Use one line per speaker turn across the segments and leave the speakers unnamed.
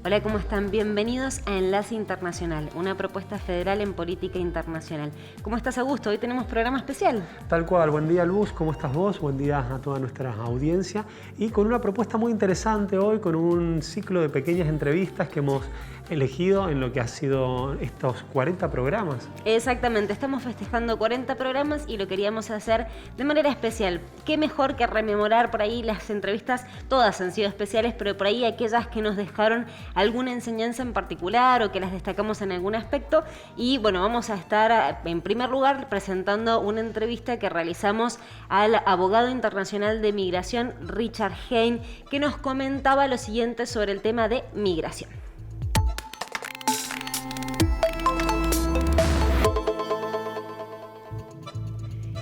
Hola, ¿cómo están? Bienvenidos a Enlace Internacional, una propuesta federal en política internacional. ¿Cómo estás, Augusto? Hoy tenemos programa especial.
Tal cual, buen día Luz, ¿cómo estás vos? Buen día a toda nuestra audiencia. Y con una propuesta muy interesante hoy, con un ciclo de pequeñas entrevistas que hemos elegido en lo que ha sido estos 40 programas.
Exactamente, estamos festejando 40 programas y lo queríamos hacer de manera especial. Qué mejor que rememorar por ahí las entrevistas, todas han sido especiales, pero por ahí aquellas que nos dejaron alguna enseñanza en particular o que las destacamos en algún aspecto. Y bueno, vamos a estar en primer lugar presentando una entrevista que realizamos al abogado internacional de migración Richard Hein, que nos comentaba lo siguiente sobre el tema de migración.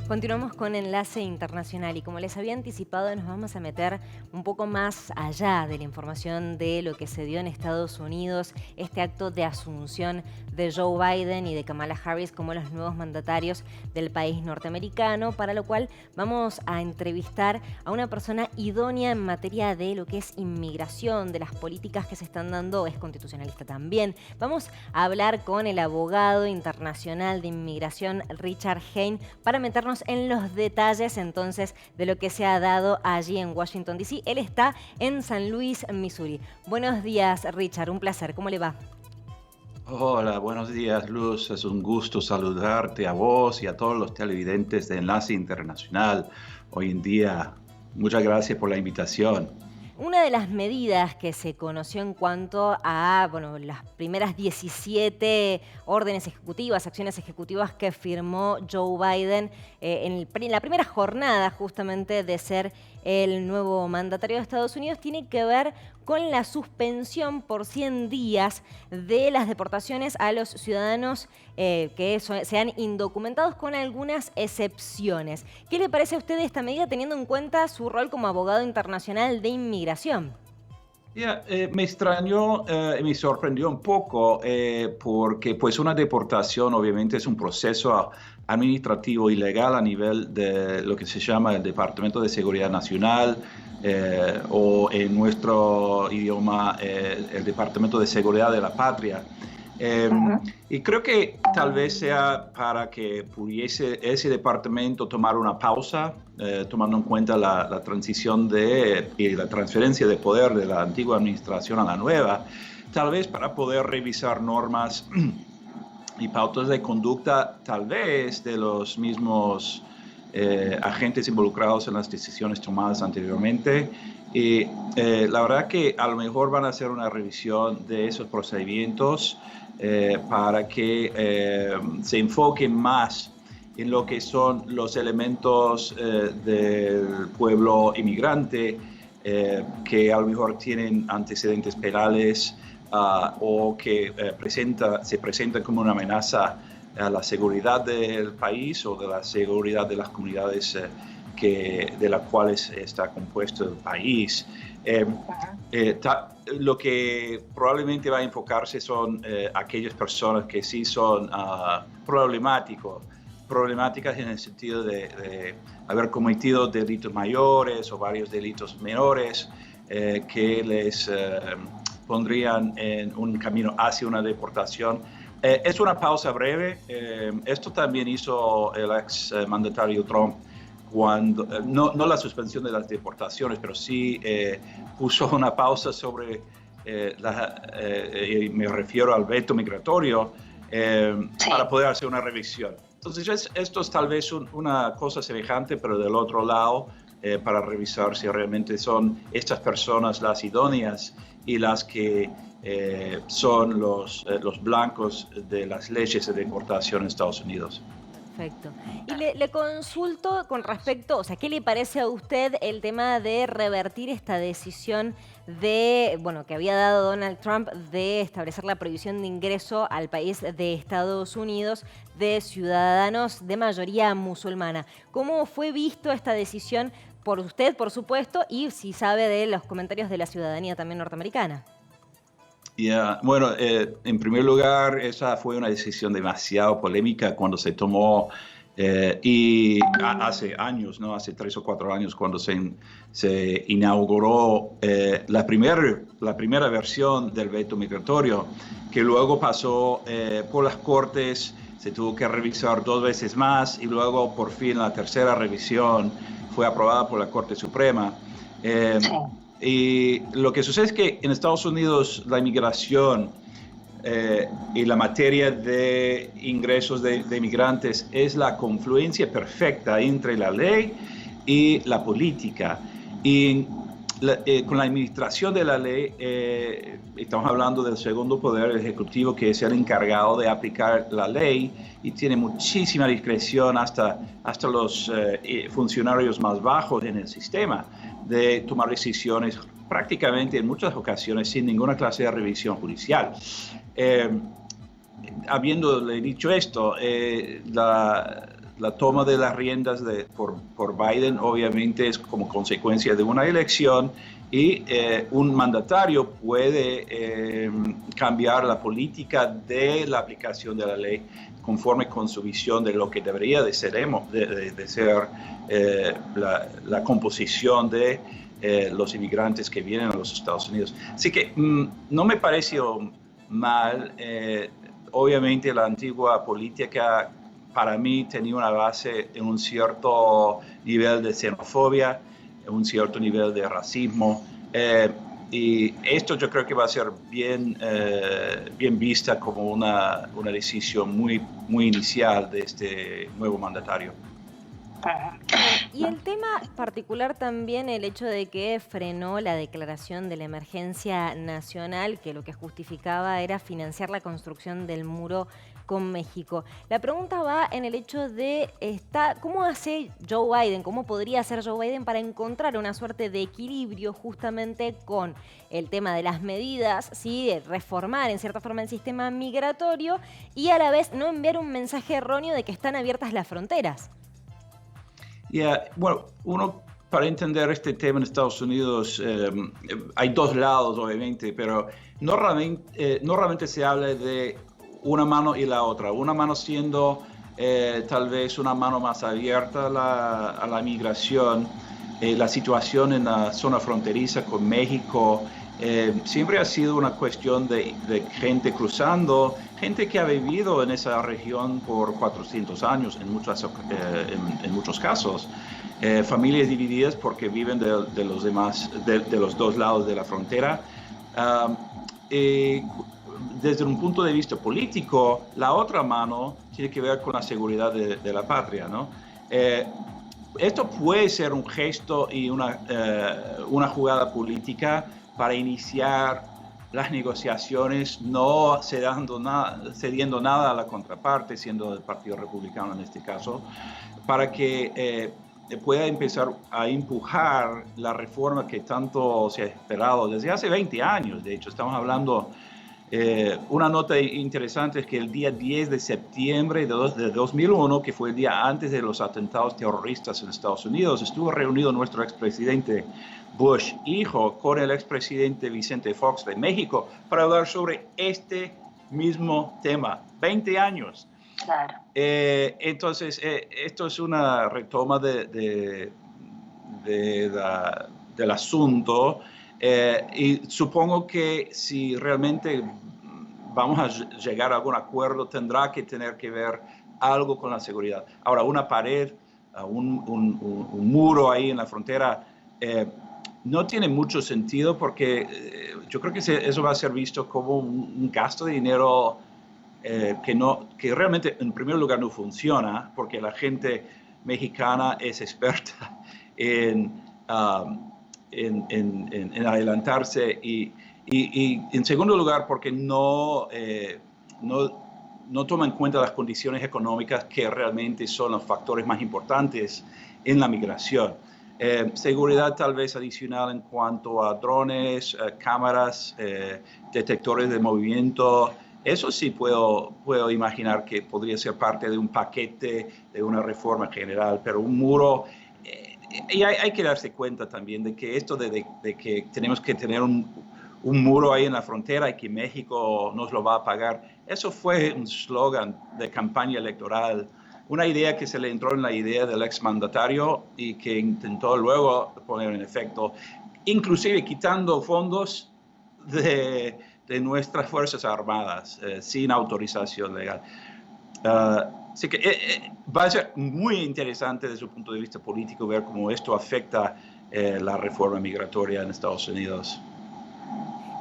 Continuamos con Enlace Internacional y como les había anticipado nos vamos a meter un poco más allá de la información de lo que se dio en Estados Unidos, este acto de asunción de Joe Biden y de Kamala Harris como los nuevos mandatarios del país norteamericano, para lo cual vamos a entrevistar a una persona idónea en materia de lo que es inmigración, de las políticas que se están dando, es constitucionalista también. Vamos a hablar con el abogado internacional de inmigración Richard Hein para meternos en los detalles entonces de lo que se ha dado allí en Washington, D.C. Él está en San Luis, Missouri. Buenos días, Richard, un placer. ¿Cómo le va?
Hola, buenos días, Luz. Es un gusto saludarte a vos y a todos los televidentes de Enlace Internacional hoy en día. Muchas gracias por la invitación.
Una de las medidas que se conoció en cuanto a las primeras 17 órdenes ejecutivas, acciones ejecutivas que firmó Joe Biden en la primera jornada justamente de ser el nuevo mandatario de Estados Unidos, tiene que ver con la suspensión por 100 días de las deportaciones a los ciudadanos que sean indocumentados, con algunas excepciones. ¿Qué le parece a usted esta medida teniendo en cuenta su rol como abogado internacional de inmigración?
Me extrañó y me sorprendió un poco porque pues una deportación obviamente es un proceso administrativo y legal a nivel de lo que se llama el Departamento de Seguridad Nacional o en nuestro idioma el Departamento de Seguridad de la Patria. Y creo que tal vez sea para que pudiese ese departamento tomar una pausa, tomando en cuenta la transición y la transferencia de poder de la antigua administración a la nueva, tal vez para poder revisar normas y pautas de conducta, tal vez de los mismos agentes involucrados en las decisiones tomadas anteriormente. Y la verdad que a lo mejor van a hacer una revisión de esos procedimientos para que se enfoquen más en lo que son los elementos del pueblo inmigrante que a lo mejor tienen antecedentes penales o que se presentan como una amenaza a la seguridad del país o de la seguridad de las comunidades de las cuales está compuesto el país. Lo que probablemente va a enfocarse son aquellas personas que sí son problemáticas en el sentido de haber cometido delitos mayores o varios delitos menores que les pondrían en un camino hacia una deportación. Es una pausa breve. Esto también hizo el ex mandatario Trump cuando, no la suspensión de las deportaciones, pero sí puso una pausa sobre, me refiero al veto migratorio, sí, para poder hacer una revisión. Entonces esto es tal vez una cosa semejante, pero del otro lado, para revisar si realmente son estas personas las idóneas y las que son los blancos de las leyes de deportación en Estados Unidos.
Perfecto. Y le consulto con respecto, o sea, ¿qué le parece a usted el tema de revertir esta decisión que había dado Donald Trump de establecer la prohibición de ingreso al país de Estados Unidos de ciudadanos de mayoría musulmana? ¿Cómo fue visto esta decisión por usted, por supuesto, y si sabe de los comentarios de la ciudadanía también norteamericana?
En primer lugar, esa fue una decisión demasiado polémica cuando se tomó Y hace años, ¿no? Hace 3 o 4 años, cuando se inauguró la primera versión del veto migratorio, que luego pasó por las Cortes, se tuvo que revisar 2 veces más y luego por fin la tercera revisión fue aprobada por la Corte Suprema. Y lo que sucede es que en Estados Unidos la inmigración y la materia de ingresos de inmigrantes es la confluencia perfecta entre la ley y la política. Y con la administración de la ley, estamos hablando del segundo poder ejecutivo, que es el encargado de aplicar la ley y tiene muchísima discreción hasta los funcionarios más bajos en el sistema de tomar decisiones prácticamente en muchas ocasiones sin ninguna clase de revisión judicial. Habiéndole dicho esto, la toma de las riendas por Biden obviamente es como consecuencia de una elección y un mandatario puede cambiar la política de la aplicación de la ley conforme con su visión de lo que debería de ser la composición de los inmigrantes que vienen a los Estados Unidos. Así que no me pareció mal. Obviamente la antigua política para mí tenía una base en un cierto nivel de xenofobia, en un cierto nivel de racismo. Y esto yo creo que va a ser bien vista como una decisión muy inicial de este nuevo mandatario.
Y el tema particular también, el hecho de que frenó la declaración de la emergencia nacional, que lo que justificaba era financiar la construcción del muro con México. La pregunta va en el hecho de ¿cómo hace Joe Biden, cómo podría hacer Joe Biden para encontrar una suerte de equilibrio justamente con el tema de las medidas, ¿sí? De reformar en cierta forma el sistema migratorio y a la vez no enviar un mensaje erróneo de que están abiertas las fronteras?
Bueno, para entender este tema en Estados Unidos, hay 2 lados, obviamente, pero normalmente se habla de una mano y la otra. Una mano siendo tal vez una mano más abierta a la migración. La situación en la zona fronteriza con México siempre ha sido una cuestión de gente cruzando, gente que ha vivido en esa región por 400 años en muchos casos. Familias divididas porque viven de los 2 lados de la frontera. Desde un punto de vista político, la otra mano tiene que ver con la seguridad de la patria, ¿no? Esto puede ser un gesto y una jugada política para iniciar las negociaciones, no cediendo nada a la contraparte, siendo el Partido Republicano en este caso, para que pueda empezar a empujar la reforma que tanto se ha esperado desde hace 20 años. De hecho, estamos hablando, una nota interesante es que el día 10 de septiembre de 2001, que fue el día antes de los atentados terroristas en Estados Unidos, estuvo reunido nuestro expresidente Bush hijo con el expresidente Vicente Fox de México para hablar sobre este mismo tema. 20 años.
Claro.
Entonces, esto es una retoma del asunto y supongo que si realmente vamos a llegar a algún acuerdo, tendrá que tener que ver algo con la seguridad. Ahora, una pared, un muro ahí en la frontera, no tiene mucho sentido porque yo creo que eso va a ser visto como un gasto de dinero que realmente en primer lugar no funciona porque la gente mexicana es experta en adelantarse y en segundo lugar porque no toma en cuenta las condiciones económicas que realmente son los factores más importantes en la migración. Seguridad tal vez adicional en cuanto a drones, cámaras, detectores de movimiento. Eso sí puedo imaginar que podría ser parte de un paquete, de una reforma general, pero un muro, y hay que darse cuenta también de que esto de que tenemos que tener un muro ahí en la frontera y que México nos lo va a pagar, eso fue un slogan de campaña electoral una idea que se le entró en la idea del exmandatario y que intentó luego poner en efecto, inclusive quitando fondos de nuestras Fuerzas Armadas sin autorización legal. Así que va a ser muy interesante desde su punto de vista político ver cómo esto afecta la reforma migratoria en Estados Unidos.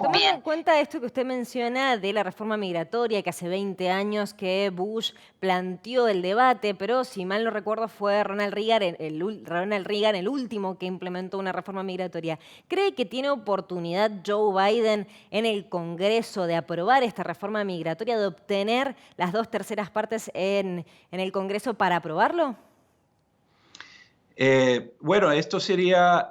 Tomando en cuenta esto que usted menciona de la reforma migratoria, que hace 20 años que Bush planteó el debate, pero si mal no recuerdo fue Ronald Reagan el último que implementó una reforma migratoria. ¿Cree que tiene oportunidad Joe Biden en el Congreso de aprobar esta reforma migratoria, de obtener las 2/3 partes en el Congreso para aprobarlo?
Bueno, esto sería,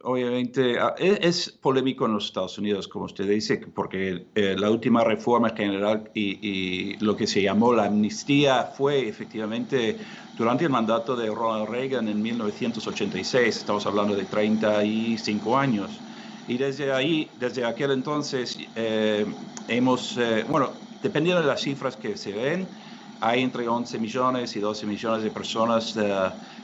obviamente, es polémico en los Estados Unidos, como usted dice, porque la última reforma general y lo que se llamó la amnistía fue efectivamente durante el mandato de Ronald Reagan en 1986, estamos hablando de 35 años. Y desde aquel entonces bueno, dependiendo de las cifras que se ven, hay entre 11 millones y 12 millones de personas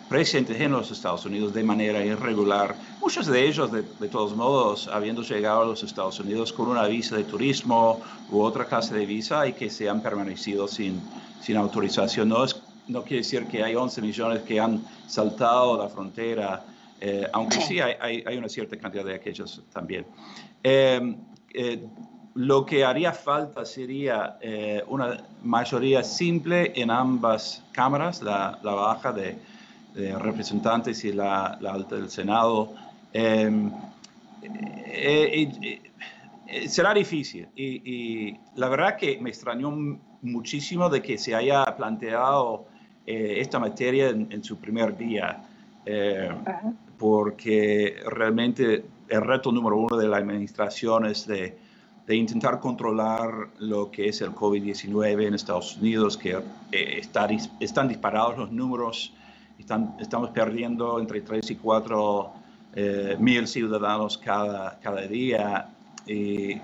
presentes en los Estados Unidos de manera irregular. Muchos de ellos, de todos modos, habiendo llegado a los Estados Unidos con una visa de turismo u otra clase de visa y que se han permanecido sin autorización. No quiere decir que hay 11 millones que han saltado la frontera, aunque sí hay una cierta cantidad de aquellos también. Lo que haría falta sería una mayoría simple en ambas cámaras, la baja de representantes y la alta del Senado. Será difícil y la verdad que me extrañó muchísimo de que se haya planteado esta materia en su primer día, porque realmente el reto número uno de la administración es de intentar controlar lo que es el COVID-19 en Estados Unidos, que están disparados los números. Estamos perdiendo entre 3 y 4 mil ciudadanos cada día. Y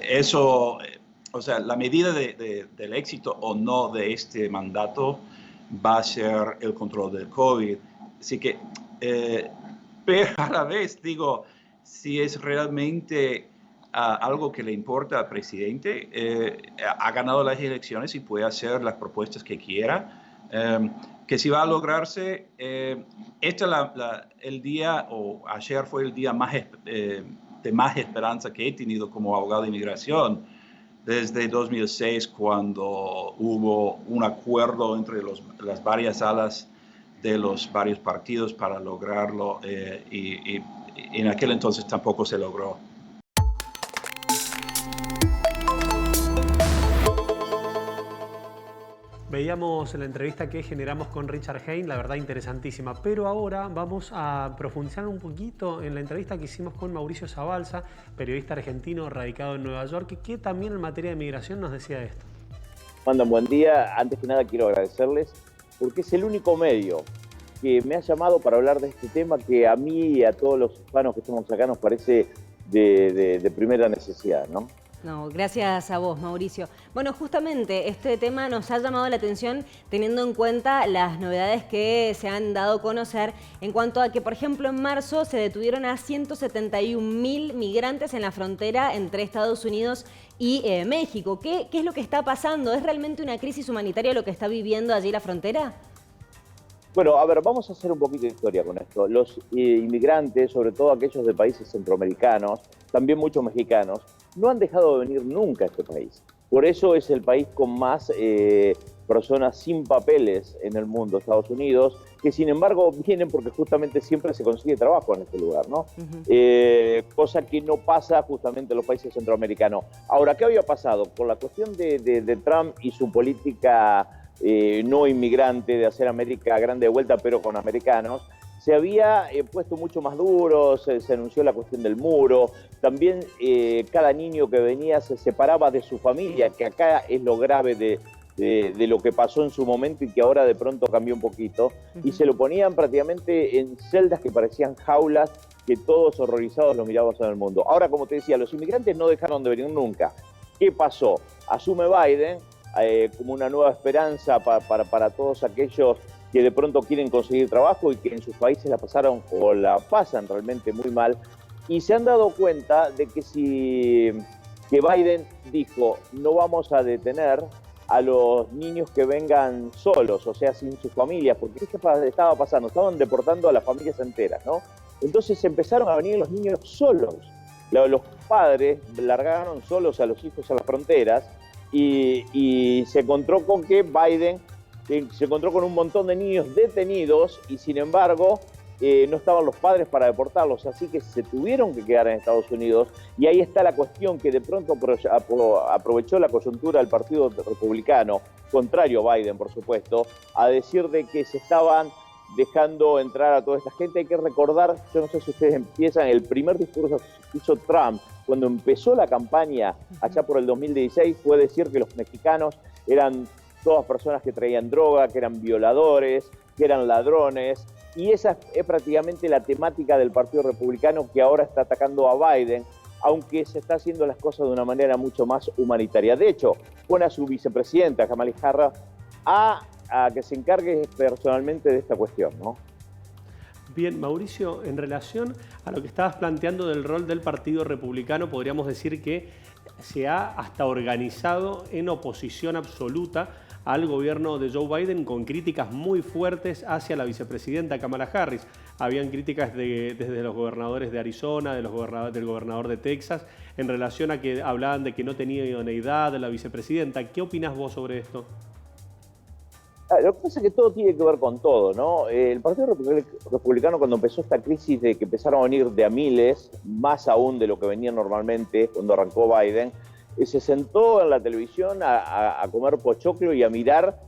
eso, o sea, la medida del éxito o no de este mandato va a ser el control del COVID. Así que, pero a la vez digo, si es realmente algo que le importa al presidente, ha ganado las elecciones y puede hacer las propuestas que quiera. Que si va a lograrse, el día, o ayer fue el día de más esperanza que he tenido como abogado de inmigración desde 2006, cuando hubo un acuerdo entre las varias alas de los varios partidos para lograrlo, y en aquel entonces tampoco se logró.
Veíamos la entrevista que generamos con Richard Hein, la verdad interesantísima, pero ahora vamos a profundizar un poquito en la entrevista que hicimos con Mauricio Zabalza, periodista argentino radicado en Nueva York, que también en materia de migración nos decía esto.
Mandan, buen día. Antes que nada quiero agradecerles porque es el único medio que me ha llamado para hablar de este tema que a mí y a todos los hispanos que estamos acá nos parece de primera necesidad, ¿no?
No, gracias a vos, Mauricio. Bueno, justamente este tema nos ha llamado la atención teniendo en cuenta las novedades que se han dado a conocer en cuanto a que, por ejemplo, en marzo se detuvieron a 171.000 migrantes en la frontera entre Estados Unidos y México. ¿Qué es lo que está pasando? ¿Es realmente una crisis humanitaria lo que está viviendo allí la frontera?
Bueno, a ver, vamos a hacer un poquito de historia con esto. Los inmigrantes, sobre todo aquellos de países centroamericanos, también muchos mexicanos, no han dejado de venir nunca a este país. Por eso es el país con más personas sin papeles en el mundo, Estados Unidos, que sin embargo vienen porque justamente siempre se consigue trabajo en este lugar, ¿no? Cosa que no pasa justamente en los países centroamericanos. Ahora, ¿qué había pasado? Por la cuestión de Trump y su política no inmigrante de hacer América grande de vuelta, pero con americanos, se había puesto mucho más duro, se anunció la cuestión del muro, también cada niño que venía se separaba de su familia, que acá es lo grave de lo que pasó en su momento y que ahora de pronto cambió un poquito, y se lo ponían prácticamente en celdas que parecían jaulas, que todos horrorizados lo mirábamos en el mundo. Ahora, como te decía, los inmigrantes no dejaron de venir nunca. ¿Qué pasó? Asume Biden, como una nueva esperanza para todos aquellos que de pronto quieren conseguir trabajo y que en sus países la pasaron o la pasan realmente muy mal. Y se han dado cuenta de que Biden dijo, no vamos a detener a los niños que vengan solos, o sea, sin sus familias, porque ¿qué estaba pasando? Estaban deportando a las familias enteras, ¿no? Entonces empezaron a venir los niños solos. Los padres largaron solos a los hijos a las fronteras y se encontró con que Biden se encontró con un montón de niños detenidos y sin embargo no estaban los padres para deportarlos, así que se tuvieron que quedar en Estados Unidos. Y ahí está la cuestión que de pronto aprovechó la coyuntura del Partido Republicano, contrario a Biden, por supuesto, a decir de que se estaban dejando entrar a toda esta gente. Hay que recordar, yo no sé si ustedes empiezan, el primer discurso que hizo Trump cuando empezó la campaña allá por el 2016 fue decir que los mexicanos eran todas personas que traían droga, que eran violadores, que eran ladrones. Y esa es prácticamente la temática del Partido Republicano, que ahora está atacando a Biden, aunque se está haciendo las cosas de una manera mucho más humanitaria. De hecho, pone a su vicepresidenta, Kamala Harris, a que se encargue personalmente de esta cuestión, ¿no?
Bien, Mauricio, en relación a lo que estabas planteando del rol del Partido Republicano, podríamos decir que se ha hasta organizado en oposición absoluta al gobierno de Joe Biden, con críticas muy fuertes hacia la vicepresidenta Kamala Harris. Habían críticas desde los gobernadores de Arizona, del gobernador de Texas, en relación a que hablaban de que no tenía idoneidad de la vicepresidenta. ¿Qué opinas vos sobre esto?
Lo que pasa es que todo tiene que ver con todo, ¿no? El Partido Republicano, cuando empezó esta crisis de que empezaron a venir de a miles, más aún de lo que venía normalmente cuando arrancó Biden, se sentó en la televisión a comer pochoclo y a mirar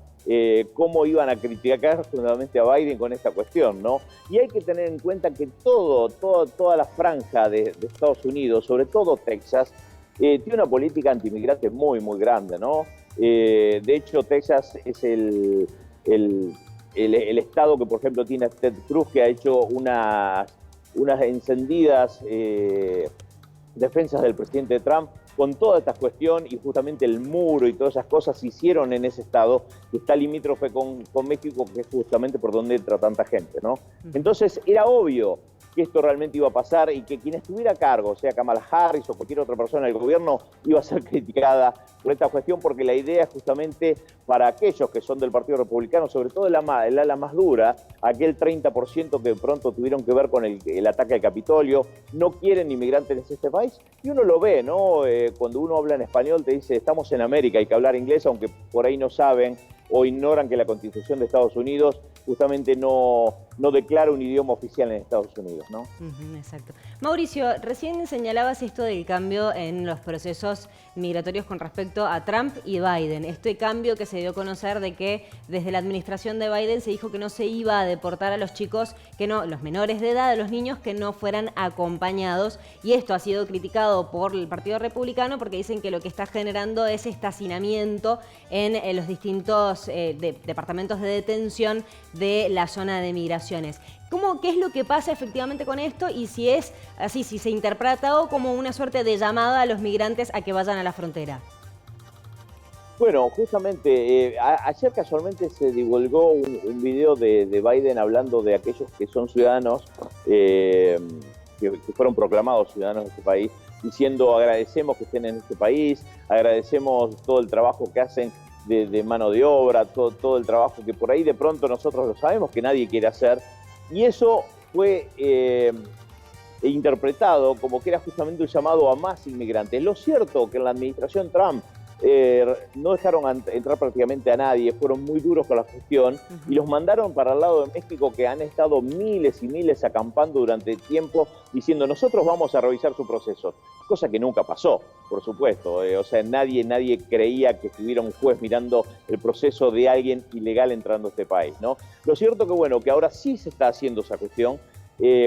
cómo iban a criticar fundamentalmente a Biden con esta cuestión, ¿no? Y hay que tener en cuenta que toda la franja de Estados Unidos, sobre todo Texas, tiene una política antimigrante muy, muy grande, ¿no? De hecho, Texas es el estado que, por ejemplo, tiene Ted Cruz, que ha hecho unas encendidas defensas del presidente Trump con toda esta cuestión, y justamente el muro y todas esas cosas se hicieron en ese estado que está limítrofe con México, que es justamente por donde entra tanta gente, ¿no? Entonces era obvio que esto realmente iba a pasar y que quien estuviera a cargo, sea Kamala Harris o cualquier otra persona del gobierno, iba a ser criticada por esta cuestión, porque la idea es justamente para aquellos que son del Partido Republicano, sobre todo el ala más dura, aquel 30% que de pronto tuvieron que ver con el ataque al Capitolio, no quieren inmigrantes en este país, y uno lo ve, ¿no? Cuando uno habla en español te dice, estamos en América, hay que hablar inglés, aunque por ahí no saben o ignoran que la Constitución de Estados Unidos justamente no declara un idioma oficial en Estados Unidos, ¿no?
Exacto. Mauricio, recién señalabas esto del cambio en los procesos migratorios con respecto a Trump y Biden. Este cambio que se dio a conocer de que desde la administración de Biden se dijo que no se iba a deportar a los chicos, los menores de edad, a los niños que no fueran acompañados. Y esto ha sido criticado por el Partido Republicano porque dicen que lo que está generando es este hacinamiento en los distintos departamentos de detención de la zona de migraciones. ¿Qué es lo que pasa efectivamente con esto y si es así, si se interpreta como una suerte de llamada a los migrantes a que vayan a la frontera?
Bueno, justamente ayer casualmente se divulgó un video de Biden hablando de aquellos que son ciudadanos, que fueron proclamados ciudadanos de este país, diciendo agradecemos que estén en este país, agradecemos todo el trabajo que hacen de mano de obra, todo el trabajo que por ahí de pronto nosotros lo sabemos que nadie quiere hacer. Y eso fue interpretado como que era justamente un llamado a más inmigrantes. Lo cierto que en la administración Trump no dejaron entrar prácticamente a nadie, fueron muy duros con la cuestión y los mandaron para el lado de México, que han estado miles y miles acampando durante tiempo diciendo nosotros vamos a revisar su proceso, cosa que nunca pasó, por supuesto. O sea, nadie creía que estuviera un juez mirando el proceso de alguien ilegal entrando a este país, ¿no? Lo cierto que bueno, que ahora sí se está haciendo esa cuestión,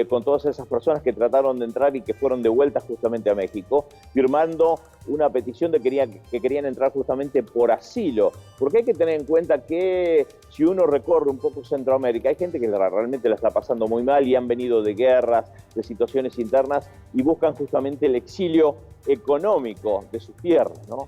con todas esas personas que trataron de entrar y que fueron devueltas justamente a México, firmando una petición de que querían entrar justamente por asilo, porque hay que tener en cuenta que si uno recorre un poco Centroamérica, hay gente que realmente la está pasando muy mal y han venido de guerras, de situaciones internas y buscan justamente el exilio económico de sus tierras, ¿no?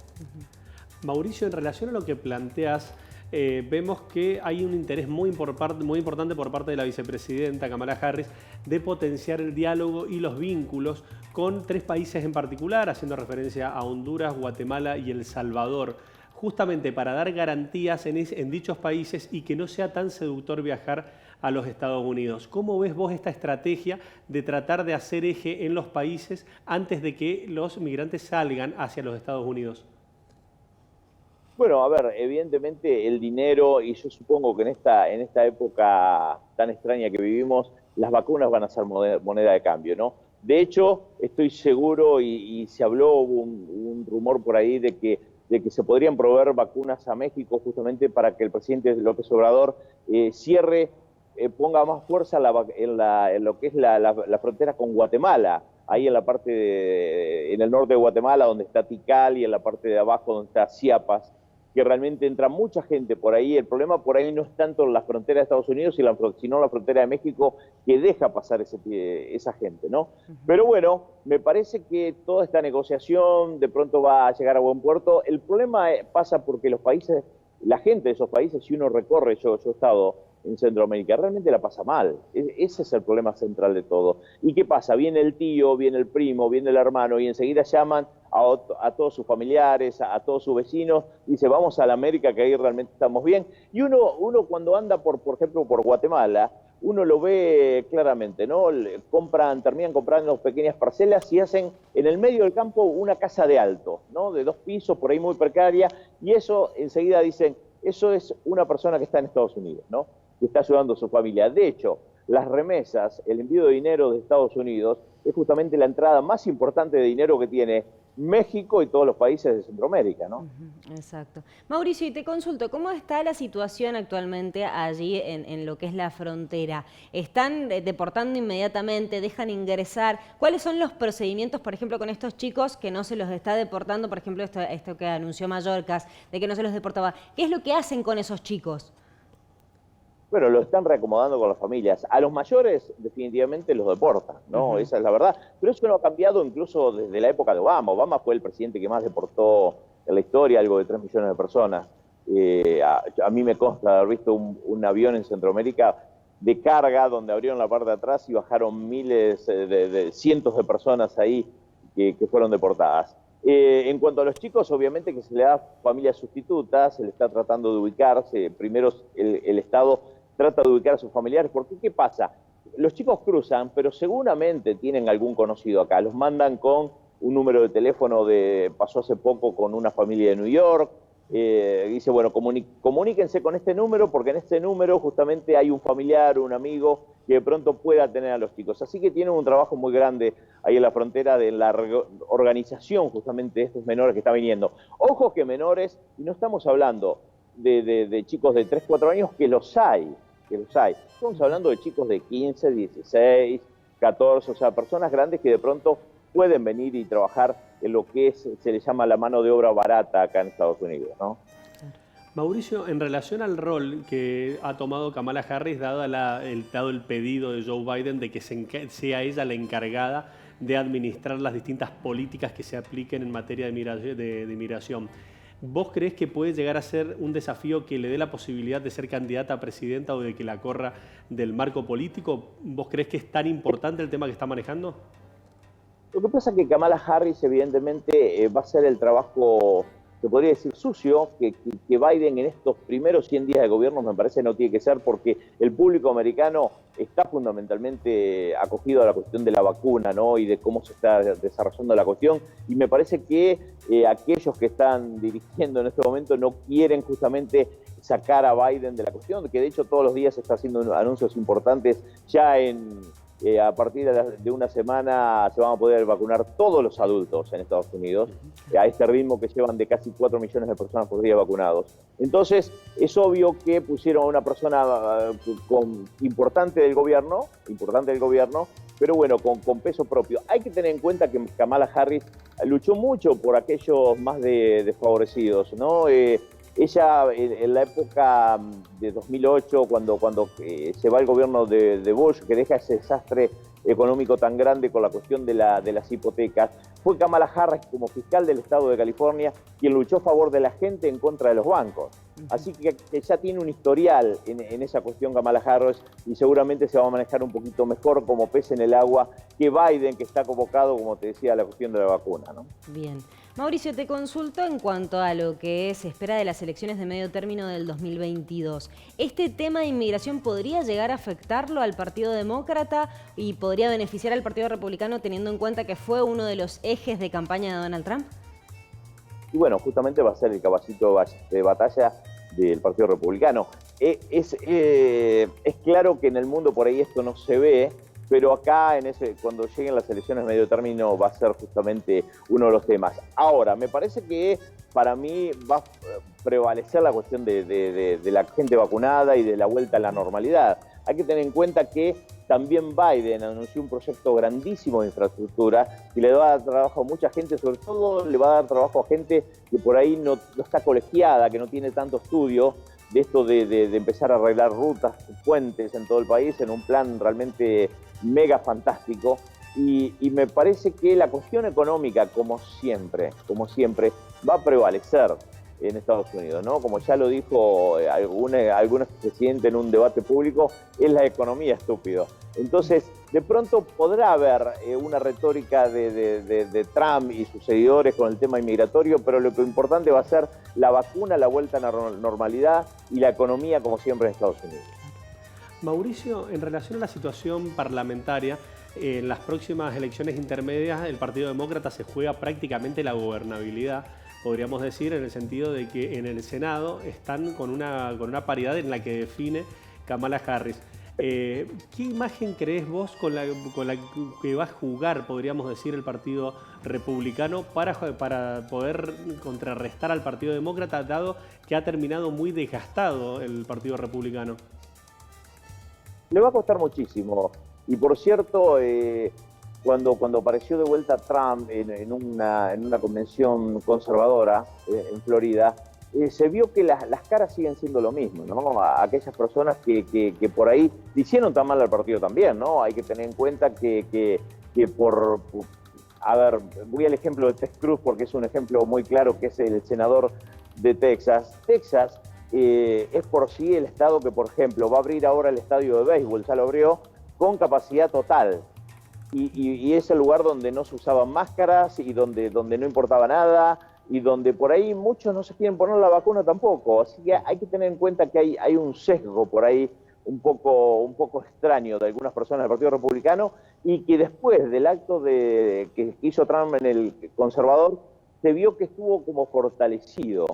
Mauricio, en relación a lo que planteas, vemos que hay un interés muy importante por parte de la vicepresidenta Kamala Harris de potenciar el diálogo y los vínculos con 3 países en particular, haciendo referencia a Honduras, Guatemala y El Salvador, justamente para dar garantías en dichos países y que no sea tan seductor viajar a los Estados Unidos. ¿Cómo ves vos esta estrategia de tratar de hacer eje en los países antes de que los migrantes salgan hacia los Estados Unidos?
Bueno, a ver, evidentemente el dinero, y yo supongo que en esta época tan extraña que vivimos, las vacunas van a ser moneda de cambio, ¿no? De hecho, estoy seguro, y se habló, hubo un rumor por ahí de que se podrían proveer vacunas a México justamente para que el presidente López Obrador ponga más fuerza en lo que es la frontera con Guatemala, ahí en la parte en el norte de Guatemala, donde está Tikal, y en la parte de abajo donde está Chiapas, que realmente entra mucha gente por ahí. El problema por ahí no es tanto la frontera de Estados Unidos, sino la frontera de México, que deja pasar esa gente, ¿no? Pero bueno, me parece que toda esta negociación de pronto va a llegar a buen puerto. El problema pasa porque la gente de esos países, si uno recorre, yo he estado en Centroamérica, realmente la pasa mal. Ese es el problema central de todo. ¿Y qué pasa? Viene el tío, viene el primo, viene el hermano, y enseguida llaman a todos sus familiares, a todos sus vecinos, dice, vamos a la América, que ahí realmente estamos bien. Y uno cuando anda, por ejemplo, por Guatemala, uno lo ve claramente, ¿no? Terminan comprando pequeñas parcelas y hacen en el medio del campo una casa de alto, ¿no? De 2 pisos, por ahí muy precaria, y eso enseguida dicen, eso es una persona que está en Estados Unidos, ¿no? Que está ayudando a su familia. De hecho, las remesas, el envío de dinero de Estados Unidos, es justamente la entrada más importante de dinero que tiene México y todos los países de Centroamérica, ¿no?
Exacto. Mauricio, y te consulto, ¿cómo está la situación actualmente allí en lo que es la frontera? ¿Están deportando inmediatamente? ¿Dejan ingresar? ¿Cuáles son los procedimientos, por ejemplo, con estos chicos que no se los está deportando? Por ejemplo, esto que anunció Mallorcas, de que no se los deportaba. ¿Qué es lo que hacen con esos chicos?
Bueno, lo están reacomodando con las familias. A los mayores definitivamente los deportan, ¿no? Esa es la verdad. Pero eso no ha cambiado incluso desde la época de Obama. Obama fue el presidente que más deportó en la historia, algo de 3 millones de personas. A mí me consta haber visto un avión en Centroamérica de carga donde abrieron la parte de atrás y bajaron cientos de personas ahí que fueron deportadas. En cuanto a los chicos, obviamente que se le da familias sustitutas, se le está tratando de ubicarse. Primero el Estado trata de ubicar a sus familiares, porque ¿qué pasa? Los chicos cruzan, pero seguramente tienen algún conocido acá. Los mandan con un número de teléfono pasó hace poco con una familia de New York. Dice, bueno, comuníquense con este número, porque en este número justamente hay un familiar, un amigo que de pronto pueda tener a los chicos. Así que tienen un trabajo muy grande ahí en la frontera de la organización justamente de estos menores que están viniendo. Ojo que menores, y no estamos hablando de chicos de 3, 4 años, que los hay. Estamos hablando de chicos de 15, 16, 14, o sea, personas grandes que de pronto pueden venir y trabajar en lo que se le llama la mano de obra barata acá en Estados Unidos, ¿no?
Mauricio, en relación al rol que ha tomado Kamala Harris, dado el pedido de Joe Biden de que sea ella la encargada de administrar las distintas políticas que se apliquen en materia de inmigración, ¿vos creés que puede llegar a ser un desafío que le dé la posibilidad de ser candidata a presidenta o de que la corra del marco político? ¿Vos creés que es tan importante el tema que está manejando?
Lo que pasa es que Kamala Harris evidentemente va a hacer el trabajo, se podría decir sucio, que Biden en estos primeros 100 días de gobierno me parece no tiene que ser, porque el público americano está fundamentalmente acogido a la cuestión de la vacuna, ¿no? Y de cómo se está desarrollando la cuestión, y me parece que aquellos que están dirigiendo en este momento no quieren justamente sacar a Biden de la cuestión, que de hecho todos los días se está haciendo anuncios importantes. Ya a partir de una semana se van a poder vacunar todos los adultos en Estados Unidos, a este ritmo que llevan de casi 4 millones de personas por día vacunados. Entonces, es obvio que pusieron a una persona importante del gobierno, pero bueno, con peso propio. Hay que tener en cuenta que Kamala Harris luchó mucho por aquellos más desfavorecidos, ¿no? Ella, en la época de 2008, cuando se va el gobierno de Bush, que deja ese desastre económico tan grande con la cuestión de las hipotecas, fue Kamala Harris, como fiscal del estado de California, quien luchó a favor de la gente en contra de los bancos. Así que ya tiene un historial en esa cuestión Kamala Harris, y seguramente se va a manejar un poquito mejor como pez en el agua que Biden, que está convocado, como te decía, a la cuestión de la vacuna, ¿no?
Bien. Mauricio, te consulto en cuanto a lo que se espera de las elecciones de medio término del 2022. ¿Este tema de inmigración podría llegar a afectarlo al Partido Demócrata y podría beneficiar al Partido Republicano, teniendo en cuenta que fue uno de los ejes de campaña de Donald Trump?
Y bueno, justamente va a ser el caballito de batalla del Partido Republicano. Es claro que en el mundo por ahí esto no se ve, pero acá cuando lleguen las elecciones de medio término va a ser justamente uno de los temas. Ahora, me parece que para mí va a prevalecer la cuestión de la gente vacunada y de la vuelta a la normalidad. Hay que tener en cuenta que también Biden anunció un proyecto grandísimo de infraestructura que le va a dar trabajo a mucha gente, sobre todo le va a dar trabajo a gente que por ahí no está colegiada, que no tiene tanto estudio de esto de empezar a arreglar rutas, puentes en todo el país en un plan realmente mega fantástico. Y me parece que la cuestión económica, como siempre, va a prevalecer en Estados Unidos, ¿no? Como ya lo dijo algún expresidente en un debate público, es la economía, estúpido. Entonces, de pronto podrá haber una retórica de Trump y sus seguidores con el tema inmigratorio, pero lo importante va a ser la vacuna, la vuelta a la normalidad y la economía, como siempre, en Estados Unidos.
Mauricio, en relación a la situación parlamentaria, en las próximas elecciones intermedias el Partido Demócrata se juega prácticamente la gobernabilidad, podríamos decir, en el sentido de que en el Senado están con una paridad en la que define Kamala Harris. ¿Qué imagen crees vos con la que va a jugar, podríamos decir, el Partido Republicano para poder contrarrestar al Partido Demócrata, dado que ha terminado muy desgastado el Partido Republicano?
Le va a costar muchísimo. Y por cierto, cuando apareció de vuelta Trump en una convención conservadora en Florida, se vio que las caras siguen siendo lo mismo, ¿no? Aquellas personas que por ahí hicieron tan mal al partido también, ¿no? Hay que tener en cuenta que a ver, voy al ejemplo de Ted Cruz porque es un ejemplo muy claro, que es el senador de Texas. Texas es por sí el estado que, por ejemplo, va a abrir ahora el estadio de béisbol, ya lo abrió, con capacidad total. Y es el lugar donde no se usaban máscaras y donde no importaba nada, y donde por ahí muchos no se quieren poner la vacuna tampoco. Así que hay que tener en cuenta que hay un sesgo por ahí un poco extraño de algunas personas del Partido Republicano, y que después del acto que hizo Trump en el conservador, se vio que estuvo como fortalecido,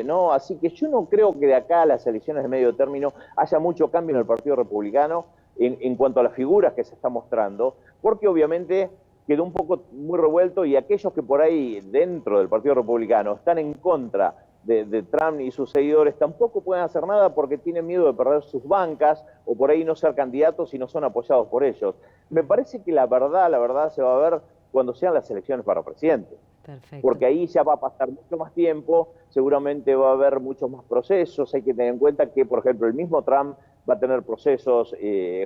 ¿no? Así que yo no creo que de acá a las elecciones de medio término haya mucho cambio en el Partido Republicano en cuanto a las figuras que se están mostrando, porque obviamente quedó un poco muy revuelto, y aquellos que por ahí dentro del Partido Republicano están en contra de Trump y sus seguidores tampoco pueden hacer nada porque tienen miedo de perder sus bancas o por ahí no ser candidatos y no son apoyados por ellos. Me parece que la verdad se va a ver cuando sean las elecciones para presidente.
Perfecto.
Porque ahí ya va a pasar mucho más tiempo, seguramente va a haber muchos más procesos. Hay que tener en cuenta que, por ejemplo, el mismo Trump va a tener procesos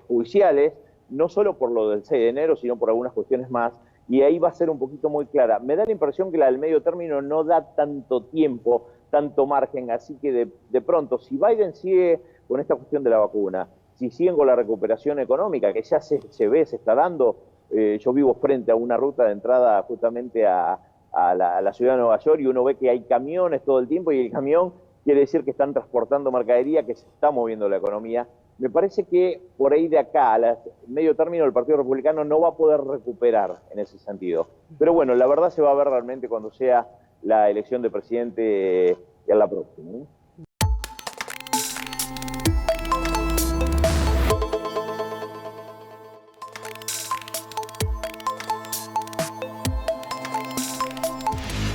judiciales, no solo por lo del 6 de enero, sino por algunas cuestiones más, y ahí va a ser un poquito muy clara. Me da la impresión que la del medio término no da tanto tiempo, tanto margen, así que de pronto, si Biden sigue con esta cuestión de la vacuna, si siguen con la recuperación económica, que ya se ve, se está dando, yo vivo frente a una ruta de entrada justamente a la ciudad de Nueva York, y uno ve que hay camiones todo el tiempo, y el camión quiere decir que están transportando mercadería, que se está moviendo la economía. Me parece que por ahí de acá, a medio término, el Partido Republicano no va a poder recuperar en ese sentido. Pero bueno, la verdad se va a ver realmente cuando sea la elección de presidente en la próxima, ¿no?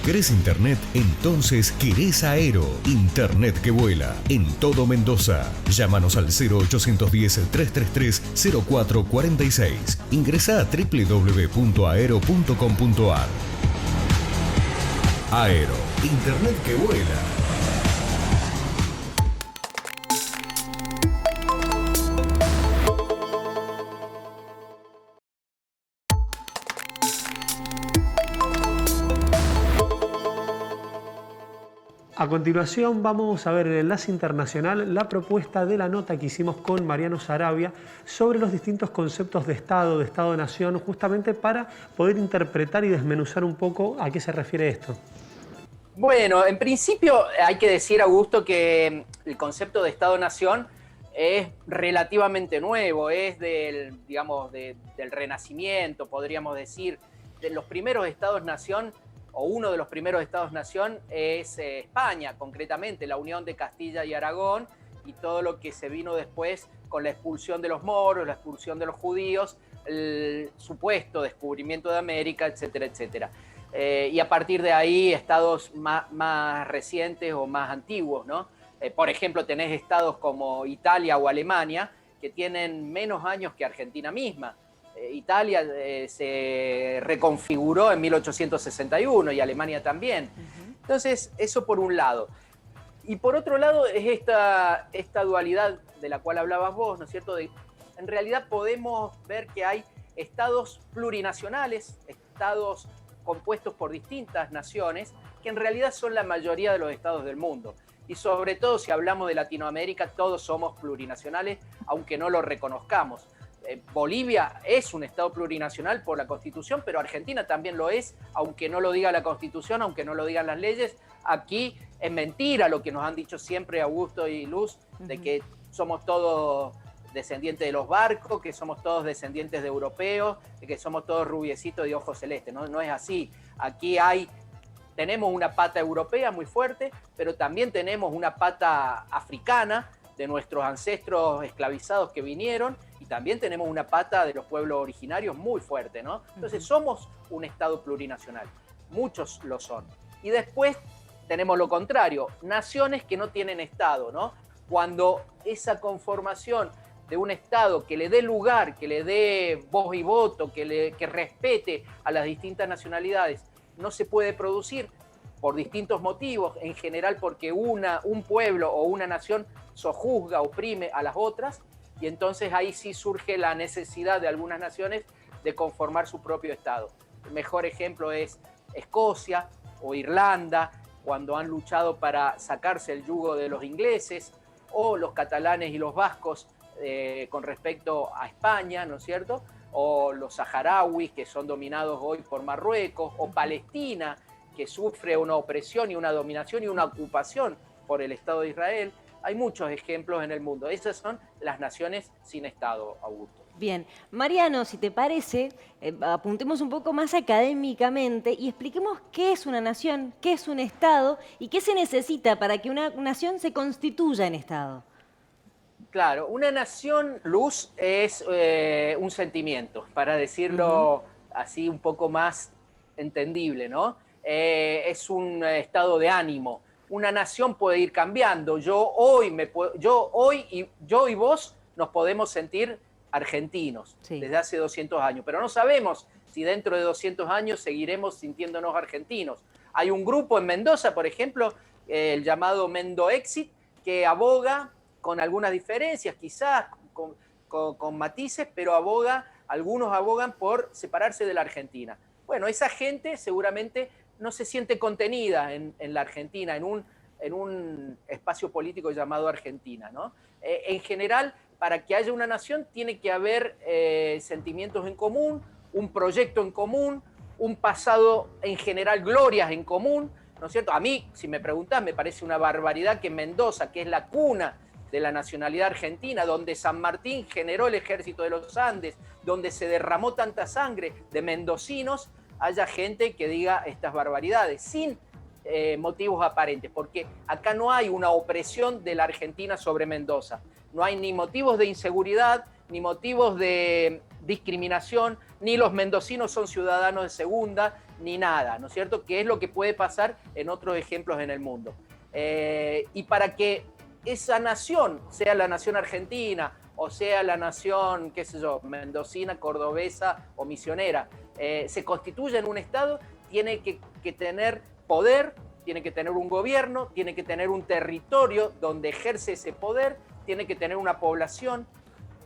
¿Querés internet? Entonces querés Aero. Internet que vuela en todo Mendoza. Llámanos al 0810-333-0446. Ingresá a www.aero.com.ar. Aero. Internet que vuela.
A continuación vamos a ver en el enlace internacional la propuesta de la nota que hicimos con Mariano Sarabia sobre los distintos conceptos de Estado-Nación, justamente para poder interpretar y desmenuzar un poco a qué se refiere esto.
Bueno, en principio hay que decir, Augusto, que el concepto de Estado-Nación es relativamente nuevo, es del Renacimiento, podríamos decir. De los primeros Estados-Nación, o uno de los primeros Estados-Nación, es España, concretamente, la unión de Castilla y Aragón, y todo lo que se vino después con la expulsión de los moros, la expulsión de los judíos, el supuesto descubrimiento de América, etcétera, etcétera. Y a partir de ahí, estados más recientes o más antiguos, ¿no? Por ejemplo, tenés estados como Italia o Alemania, que tienen menos años que Argentina misma. Italia se reconfiguró en 1861 y Alemania también. Entonces, eso por un lado. Y por otro lado es esta dualidad de la cual hablabas vos, ¿no es cierto? En realidad podemos ver que hay estados plurinacionales, estados compuestos por distintas naciones, que en realidad son la mayoría de los estados del mundo. Y sobre todo si hablamos de Latinoamérica, todos somos plurinacionales, aunque no lo reconozcamos. Bolivia es un estado plurinacional por la Constitución, pero Argentina también lo es, aunque no lo diga la Constitución, aunque no lo digan las leyes. Aquí es mentira lo que nos han dicho siempre Augusto y Luz, de que somos todos descendientes de los barcos, que somos todos descendientes de europeos, de que somos todos rubiecitos de ojos celestes. No es así. Aquí tenemos una pata europea muy fuerte, pero también tenemos una pata africana de nuestros ancestros esclavizados que vinieron, y también tenemos una pata de los pueblos originarios muy fuerte, ¿no? Entonces somos un estado plurinacional, muchos lo son. Y después tenemos lo contrario, naciones que no tienen estado, ¿no? Cuando esa conformación de un estado que le dé lugar, que le dé voz y voto, que respete a las distintas nacionalidades, no se puede producir por distintos motivos, en general porque un pueblo o una nación sojuzga, oprime a las otras, y entonces ahí sí surge la necesidad de algunas naciones de conformar su propio estado. El mejor ejemplo es Escocia o Irlanda, cuando han luchado para sacarse el yugo de los ingleses, o los catalanes y los vascos con respecto a España, ¿no es cierto? O los saharauis, que son dominados hoy por Marruecos, o Palestina, que sufre una opresión y una dominación y una ocupación por el Estado de Israel. Hay muchos ejemplos en el mundo. Esas son las naciones sin Estado, Augusto.
Bien. Mariano, si te parece, apuntemos un poco más académicamente y expliquemos qué es una nación, qué es un Estado y qué se necesita para que una nación se constituya en Estado.
Claro, una nación, Luz, es un sentimiento, para decirlo así un poco más entendible, ¿no? Es un estado de ánimo. Una nación puede ir cambiando. Yo y vos nos podemos sentir argentinos desde hace 200 años, pero no sabemos si dentro de 200 años seguiremos sintiéndonos argentinos. Hay un grupo en Mendoza, por ejemplo, el llamado Mendoexit, que aboga, con algunas diferencias, quizás con matices, pero algunos abogan por separarse de la Argentina. Bueno, esa gente seguramente no se siente contenida en la Argentina, en un espacio político llamado Argentina, ¿no? En general, para que haya una nación tiene que haber sentimientos en común, un proyecto en común, un pasado, en general, glorias en común, ¿no es cierto? A mí, si me preguntás, me parece una barbaridad que Mendoza, que es la cuna de la nacionalidad argentina, donde San Martín generó el ejército de los Andes, donde se derramó tanta sangre de mendocinos, haya gente que diga estas barbaridades, sin motivos aparentes, porque acá no hay una opresión de la Argentina sobre Mendoza. No hay ni motivos de inseguridad, ni motivos de discriminación, ni los mendocinos son ciudadanos de segunda, ni nada, ¿no es cierto? Que es lo que puede pasar en otros ejemplos en el mundo. Y para que esa nación, sea la nación argentina o sea la nación, qué sé yo, mendocina, cordobesa o misionera, se constituya en un Estado, tiene que tener poder, tiene que tener un gobierno, tiene que tener un territorio donde ejerce ese poder, tiene que tener una población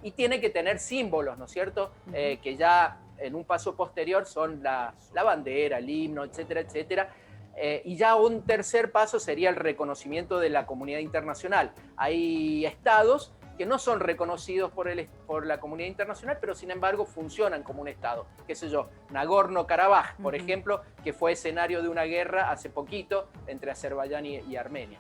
y tiene que tener símbolos, ¿no es cierto? Que ya en un paso posterior son la bandera, el himno, etcétera, etcétera. Y ya un tercer paso sería el reconocimiento de la comunidad internacional. Hay estados que no son reconocidos por la comunidad internacional, pero sin embargo funcionan como un estado. Qué sé yo, Nagorno-Karabaj, por ejemplo, que fue escenario de una guerra hace poquito entre Azerbaiyán y Armenia.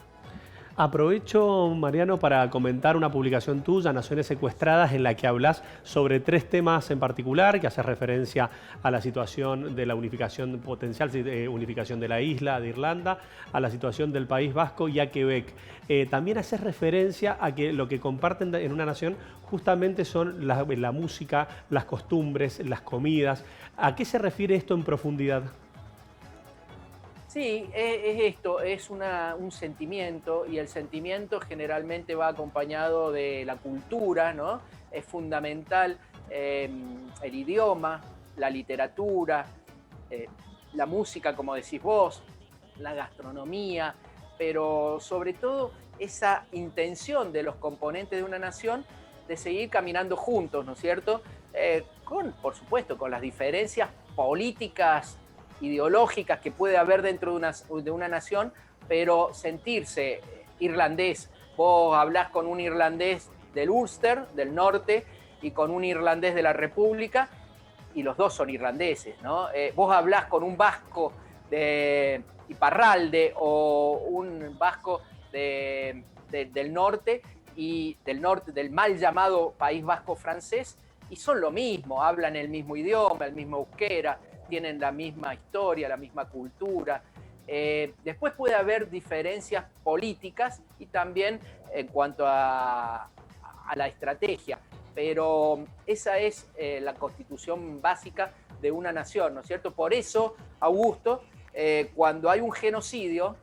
Aprovecho, Mariano, para comentar una publicación tuya, Naciones Secuestradas, en la que hablas sobre 3 temas en particular, que hace referencia a la situación de la unificación, potencial unificación de la isla de Irlanda, a la situación del País Vasco y a Quebec. También haces referencia a que lo que comparten en una nación justamente son la música, las costumbres, las comidas. ¿A qué se refiere esto en profundidad?
Sí, es esto, es un sentimiento, y el sentimiento generalmente va acompañado de la cultura, ¿no? Es fundamental el idioma, la literatura, la música, como decís vos, la gastronomía, pero sobre todo esa intención de los componentes de una nación de seguir caminando juntos, ¿no es cierto? Por supuesto, con las diferencias políticas, ideológicas que puede haber dentro de una nación, pero sentirse irlandés. Vos hablás con un irlandés del Ulster, del norte, y con un irlandés de la República, y los dos son irlandeses, ¿no? Vos hablás con un vasco de Iparralde o un vasco del norte, y del mal llamado País Vasco francés, y son lo mismo, hablan el mismo idioma, el mismo euskera, tienen la misma historia, la misma cultura. Después puede haber diferencias políticas y también en cuanto a la estrategia, pero esa es la constitución básica de una nación, ¿no es cierto? Por eso, Augusto, cuando hay un genocidio,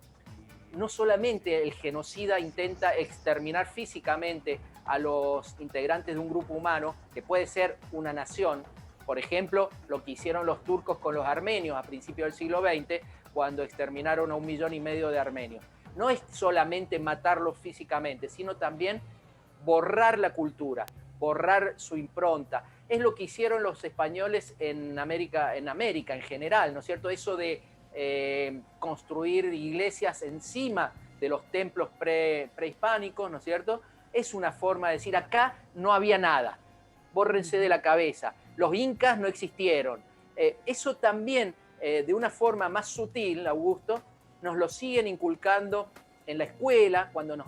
no solamente el genocida intenta exterminar físicamente a los integrantes de un grupo humano, que puede ser una nación. Por ejemplo, lo que hicieron los turcos con los armenios a principios del siglo XX, cuando exterminaron a 1,5 millones de armenios. No es solamente matarlos físicamente, sino también borrar la cultura, borrar su impronta. Es lo que hicieron los españoles en América en general, ¿no es cierto? Eso de construir iglesias encima de los templos prehispánicos, ¿no es cierto? Es una forma de decir, acá no había nada, bórrense de la cabeza. Los incas no existieron. Eso también, de una forma más sutil, Augusto, nos lo siguen inculcando en la escuela cuando nos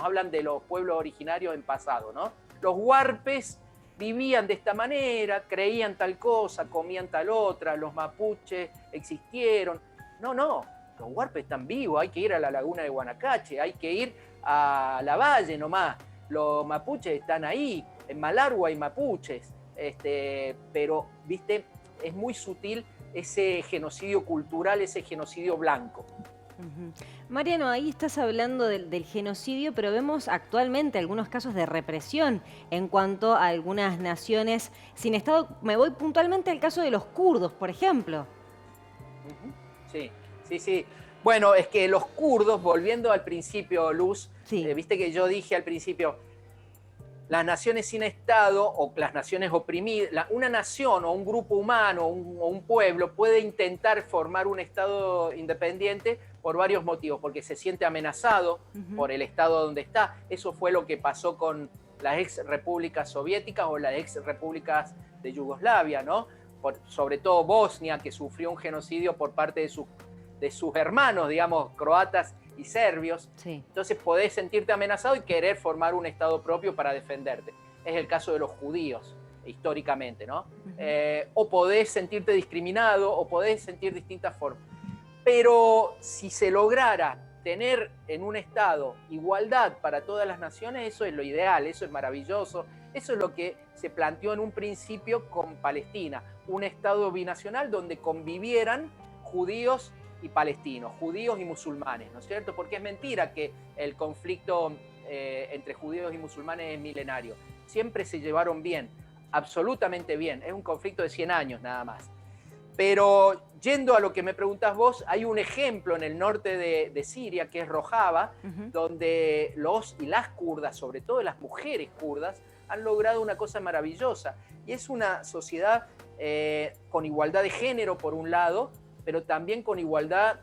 hablan de los pueblos originarios en pasado, ¿no? Los huarpes vivían de esta manera, creían tal cosa, comían tal otra, los mapuches existieron. No, los huarpes están vivos, hay que ir a la laguna de Guanacache, hay que ir a la valle nomás. Los mapuches están ahí, en Malargüe hay mapuches. Pero, viste, es muy sutil ese genocidio cultural, ese genocidio blanco.
Mariano, ahí estás hablando del genocidio, pero vemos actualmente algunos casos de represión en cuanto a algunas naciones sin Estado. Me voy puntualmente al caso de los kurdos, por ejemplo.
Sí. Bueno, es que los kurdos, volviendo al principio, Luz,
sí.
Viste que yo dije al principio, las naciones sin Estado o las naciones oprimidas, una nación o un grupo humano o un pueblo puede intentar formar un Estado independiente por varios motivos, porque se siente amenazado por el Estado donde está. Eso fue lo que pasó con las ex repúblicas soviéticas o las ex repúblicas de Yugoslavia, ¿no? Sobre todo Bosnia, que sufrió un genocidio por parte de sus hermanos, digamos, croatas y serbios.
Sí.
Entonces podés sentirte amenazado y querer formar un Estado propio para defenderte. Es el caso de los judíos, históricamente, ¿no? O podés sentirte discriminado, o podés sentir distintas formas. Pero si se lograra tener en un Estado igualdad para todas las naciones, eso es lo ideal, eso es maravilloso. Eso es lo que se planteó en un principio con Palestina, un Estado binacional donde convivieran judíos y palestinos, judíos y musulmanes, ¿no es cierto? Porque es mentira que el conflicto entre judíos y musulmanes es milenario. Siempre se llevaron bien, absolutamente bien. Es un conflicto de 100 años nada más. Pero yendo a lo que me preguntás vos, hay un ejemplo en el norte de Siria, que es Rojava, donde los y las kurdas, sobre todo las mujeres kurdas, han logrado una cosa maravillosa. Y es una sociedad con igualdad de género, por un lado, pero también con igualdad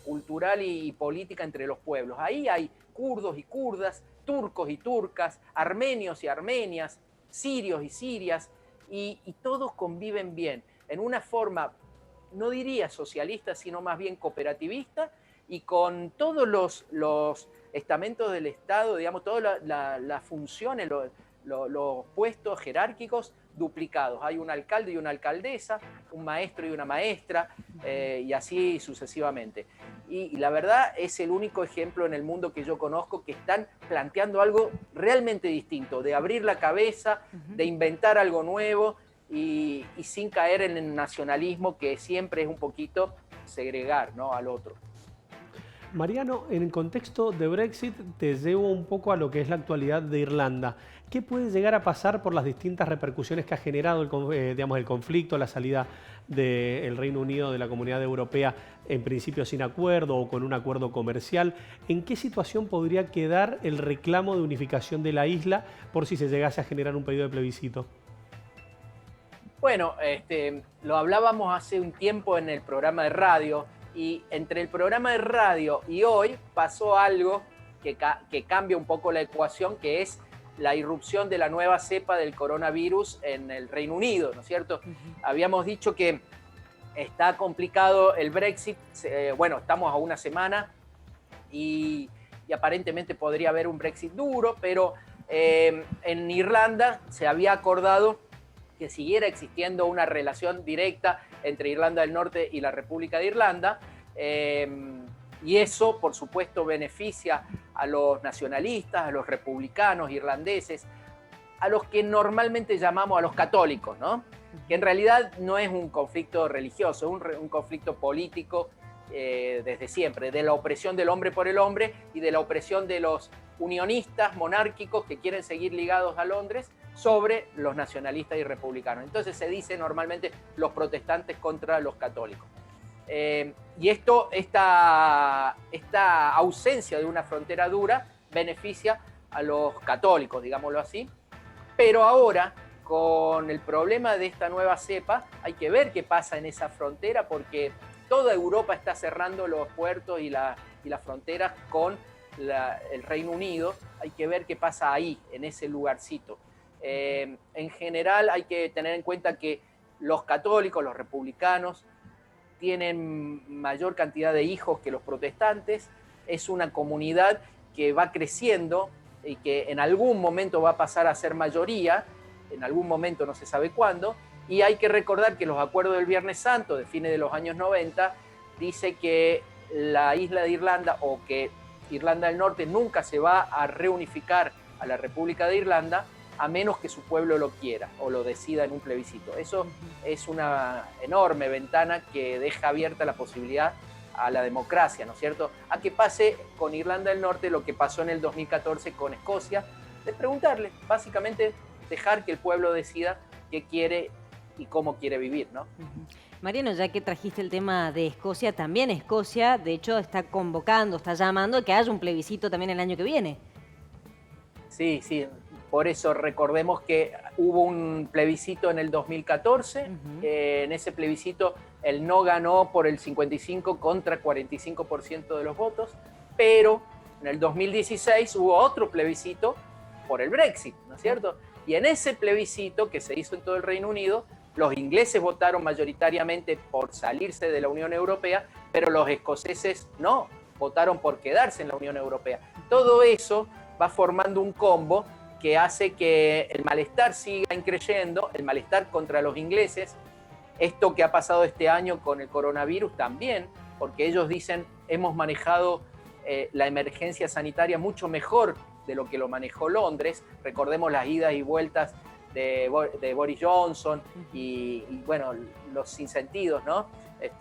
cultural y política entre los pueblos. Ahí hay kurdos y kurdas, turcos y turcas, armenios y armenias, sirios y sirias, y todos conviven bien, en una forma, no diría socialista, sino más bien cooperativista, y con todos los estamentos del Estado, digamos, todas las funciones, los puestos jerárquicos duplicados. Hay un alcalde y una alcaldesa, un maestro y una maestra, y así sucesivamente. Y la verdad es el único ejemplo en el mundo que yo conozco que están planteando algo realmente distinto, de abrir la cabeza, de inventar algo nuevo y sin caer en el nacionalismo que siempre es un poquito segregar, ¿no?, al otro.
Mariano, en el contexto de Brexit te llevo un poco a lo que es la actualidad de Irlanda. ¿Qué puede llegar a pasar por las distintas repercusiones que ha generado el conflicto, la salida del Reino Unido de la Comunidad Europea, en principio sin acuerdo o con un acuerdo comercial? ¿En qué situación podría quedar el reclamo de unificación de la isla por si se llegase a generar un pedido de plebiscito?
Bueno, lo hablábamos hace un tiempo en el programa de radio, y entre el programa de radio y hoy pasó algo que cambia un poco la ecuación, que es la irrupción de la nueva cepa del coronavirus en el Reino Unido, ¿no es cierto? Habíamos dicho que está complicado el Brexit, bueno, estamos a una semana y aparentemente podría haber un Brexit duro, pero en Irlanda se había acordado que siguiera existiendo una relación directa entre Irlanda del Norte y la República de Irlanda, y eso, por supuesto, beneficia a los nacionalistas, a los republicanos irlandeses, a los que normalmente llamamos a los católicos, ¿no? Que en realidad no es un conflicto religioso, es un conflicto político desde siempre, de la opresión del hombre por el hombre y de la opresión de los unionistas monárquicos que quieren seguir ligados a Londres sobre los nacionalistas y republicanos. Entonces se dice normalmente los protestantes contra los católicos. Y esta ausencia de una frontera dura beneficia a los católicos, digámoslo así. Pero ahora, con el problema de esta nueva cepa, hay que ver qué pasa en esa frontera, porque toda Europa está cerrando los puertos y las fronteras con el Reino Unido. Hay que ver qué pasa ahí, en ese lugarcito. En general hay que tener en cuenta que los católicos, los republicanos, tienen mayor cantidad de hijos que los protestantes. Es una comunidad que va creciendo y que en algún momento va a pasar a ser mayoría, en algún momento no se sabe cuándo, y hay que recordar que los acuerdos del Viernes Santo de fines de los años 90 dice que la isla de Irlanda, o que Irlanda del Norte nunca se va a reunificar a la República de Irlanda a menos que su pueblo lo quiera o lo decida en un plebiscito. Eso es una enorme ventana que deja abierta la posibilidad a la democracia, ¿no es cierto? A que pase con Irlanda del Norte lo que pasó en el 2014 con Escocia, de preguntarle, básicamente dejar que el pueblo decida qué quiere y cómo quiere vivir, ¿no?
Mariano, ya que trajiste el tema de Escocia, también Escocia, de hecho, está convocando, está llamando a que haya un plebiscito también el año que viene.
Sí, sí. Por eso recordemos que hubo un plebiscito en el 2014. En ese plebiscito el no ganó por el 55 contra 45% de los votos, pero en el 2016 hubo otro plebiscito por el Brexit, ¿no es cierto? Y en ese plebiscito que se hizo en todo el Reino Unido, los ingleses votaron mayoritariamente por salirse de la Unión Europea, pero los escoceses no, votaron por quedarse en la Unión Europea. Todo eso va formando un combo que hace que el malestar siga increyendo, el malestar contra los ingleses. Esto que ha pasado este año con el coronavirus también, porque ellos dicen, hemos manejado la emergencia sanitaria mucho mejor de lo que lo manejó Londres. Recordemos las idas y vueltas de Boris Johnson y bueno, los sinsentidos, ¿no?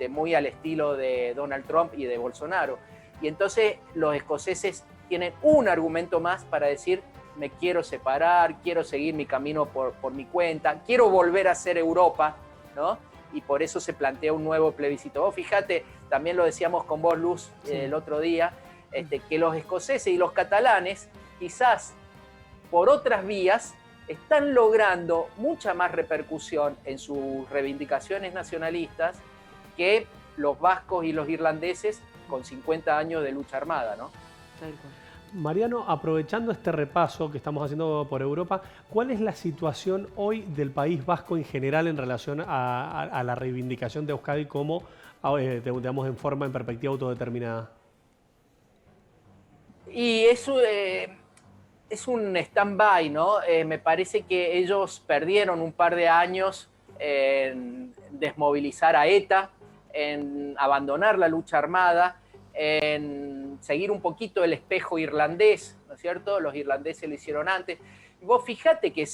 Muy al estilo de Donald Trump y de Bolsonaro. Y entonces los escoceses tienen un argumento más para decir, me quiero separar, quiero seguir mi camino por mi cuenta, quiero volver a ser Europa, ¿no? Y por eso se plantea un nuevo plebiscito. Vos fíjate, también lo decíamos con vos, Luz, el otro día, que los escoceses y los catalanes, quizás por otras vías, están logrando mucha más repercusión en sus reivindicaciones nacionalistas que los vascos y los irlandeses con 50 años de lucha armada, ¿no?
Mariano, aprovechando este repaso que estamos haciendo por Europa, ¿cuál es la situación hoy del País Vasco en general en relación a la reivindicación de Euskadi como, digamos, en perspectiva autodeterminada?
Y eso es un stand-by, ¿no? Me parece que ellos perdieron un par de años en desmovilizar a ETA, en abandonar la lucha armada, en seguir un poquito el espejo irlandés, ¿no es cierto? Los irlandeses lo hicieron antes. Y vos fíjate que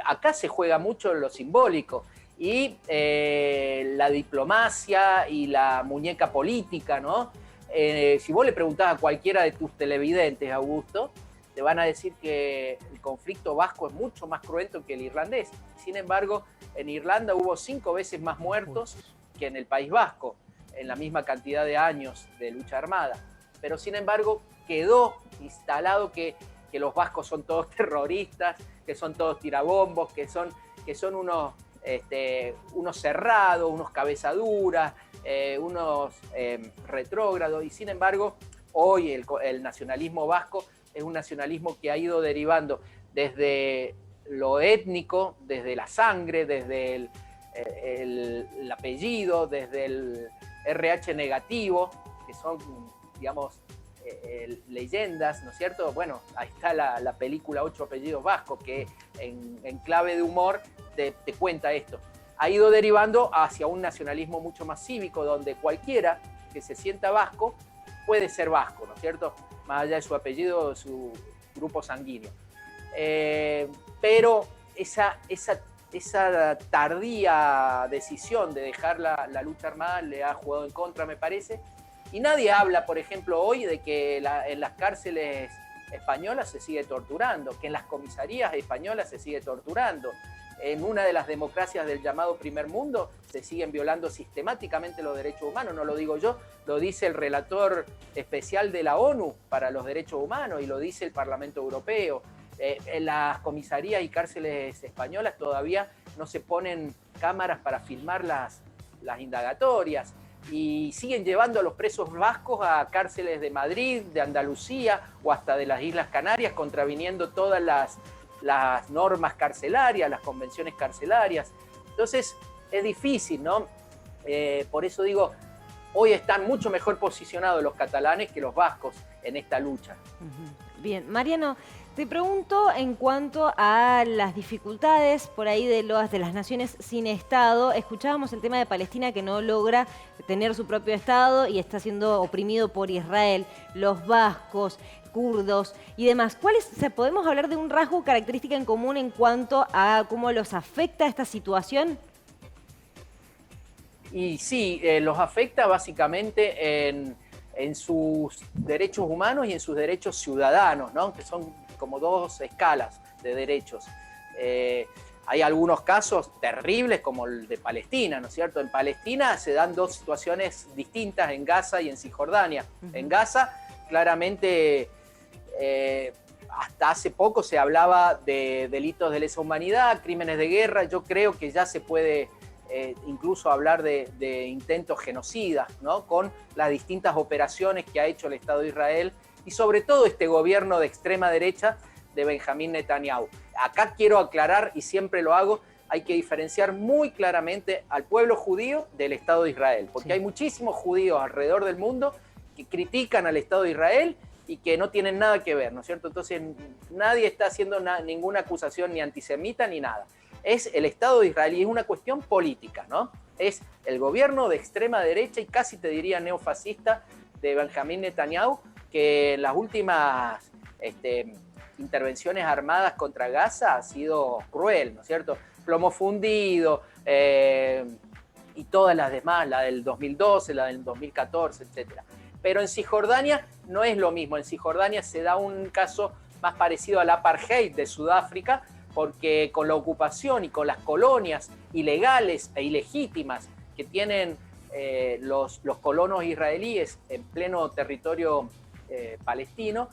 acá se juega mucho lo simbólico y la diplomacia y la muñeca política, ¿no? Si vos le preguntás a cualquiera de tus televidentes, Augusto, te van a decir que el conflicto vasco es mucho más cruento que el irlandés. Sin embargo, en Irlanda hubo 5 veces más muertos que en el País Vasco, en la misma cantidad de años de lucha armada. Pero sin embargo, quedó instalado que los vascos son todos terroristas, que son todos tirabombos, que son unos cerrados, unos cabezaduras, unos retrógrados. Y sin embargo, hoy el nacionalismo vasco es un nacionalismo que ha ido derivando desde lo étnico, desde la sangre, desde el apellido, desde el RH negativo, que son, digamos, leyendas, ¿no es cierto? Bueno, ahí está la película 8 apellidos vascos, que en clave de humor te cuenta esto. Ha ido derivando hacia un nacionalismo mucho más cívico, donde cualquiera que se sienta vasco puede ser vasco, ¿no es cierto? Más allá de su apellido o su grupo sanguíneo. Pero esa tardía decisión de dejar la lucha armada le ha jugado en contra, me parece. Y nadie habla, por ejemplo, hoy de que en las cárceles españolas se sigue torturando, que en las comisarías españolas se sigue torturando. En una de las democracias del llamado primer mundo se siguen violando sistemáticamente los derechos humanos. No lo digo yo, lo dice el relator especial de la ONU para los derechos humanos y lo dice el Parlamento Europeo. En las comisarías y cárceles españolas todavía no se ponen cámaras para filmar las indagatorias y siguen llevando a los presos vascos a cárceles de Madrid, de Andalucía o hasta de las Islas Canarias, contraviniendo todas las normas carcelarias, las convenciones carcelarias. Entonces es difícil, ¿no? Por eso digo, hoy están mucho mejor posicionados los catalanes que los vascos en esta lucha.
Bien, Mariano, te pregunto en cuanto a las dificultades por ahí de las naciones sin Estado. Escuchábamos el tema de Palestina, que no logra tener su propio Estado y está siendo oprimido por Israel, los vascos, kurdos y demás. ¿Podemos hablar de un rasgo característica en común en cuanto a cómo los afecta esta situación?
Y sí, los afecta básicamente en sus derechos humanos y en sus derechos ciudadanos, ¿no? Que son como 2 escalas de derechos. Hay algunos casos terribles como el de Palestina, ¿no es cierto? En Palestina se dan 2 situaciones distintas en Gaza y en Cisjordania. En Gaza, claramente, hasta hace poco se hablaba de delitos de lesa humanidad, crímenes de guerra. Yo creo que ya se puede incluso hablar de intentos genocidas, ¿no? Con las distintas operaciones que ha hecho el Estado de Israel y sobre todo este gobierno de extrema derecha de Benjamín Netanyahu. Acá quiero aclarar, y siempre lo hago, hay que diferenciar muy claramente al pueblo judío del Estado de Israel, porque hay muchísimos judíos alrededor del mundo que critican al Estado de Israel y que no tienen nada que ver, ¿no es cierto? Entonces nadie está haciendo ninguna acusación ni antisemita ni nada. Es el Estado de Israel y es una cuestión política, ¿no? Es el gobierno de extrema derecha y casi te diría neofascista de Benjamín Netanyahu, que en las últimas intervenciones armadas contra Gaza ha sido cruel, ¿no es cierto? Plomo fundido y todas las demás, la del 2012, la del 2014, etc. Pero en Cisjordania no es lo mismo. En Cisjordania se da un caso más parecido al apartheid de Sudáfrica, porque con la ocupación y con las colonias ilegales e ilegítimas que tienen los colonos israelíes en pleno territorio palestino,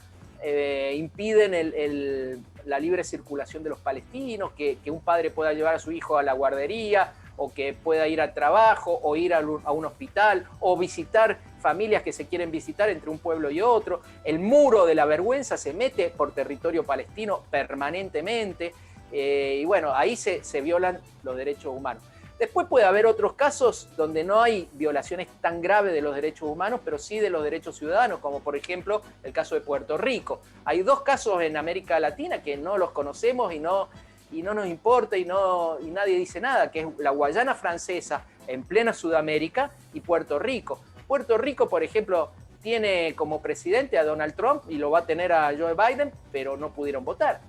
impiden la libre circulación de los palestinos, que un padre pueda llevar a su hijo a la guardería o que pueda ir al trabajo, o ir a un hospital, o visitar familias que se quieren visitar entre un pueblo y otro. El muro de la vergüenza se mete por territorio palestino permanentemente, y bueno, ahí se violan los derechos humanos. Después puede haber otros casos donde no hay violaciones tan graves de los derechos humanos, pero sí de los derechos ciudadanos, como por ejemplo el caso de Puerto Rico. Hay 2 casos en América Latina que no los conocemos y no nos importa y nadie dice nada, que es la Guayana Francesa en plena Sudamérica y Puerto Rico. Puerto Rico, por ejemplo, tiene como presidente a Donald Trump y lo va a tener a Joe Biden, pero no pudieron votar.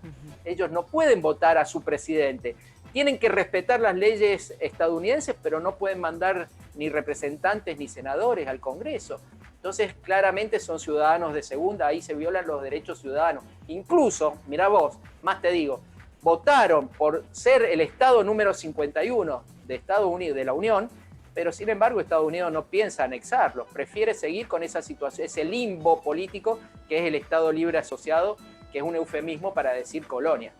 Ellos no pueden votar a su presidente. Tienen que respetar las leyes estadounidenses, pero no pueden mandar ni representantes ni senadores al Congreso. Entonces, claramente son ciudadanos de segunda, ahí se violan los derechos ciudadanos. Incluso, mirá vos, más te digo, votaron por ser el Estado número 51 de Estados Unidos, de la Unión, pero sin embargo Estados Unidos no piensa anexarlos, prefiere seguir con esa situación, ese limbo político que es el Estado Libre Asociado, que es un eufemismo para decir colonia.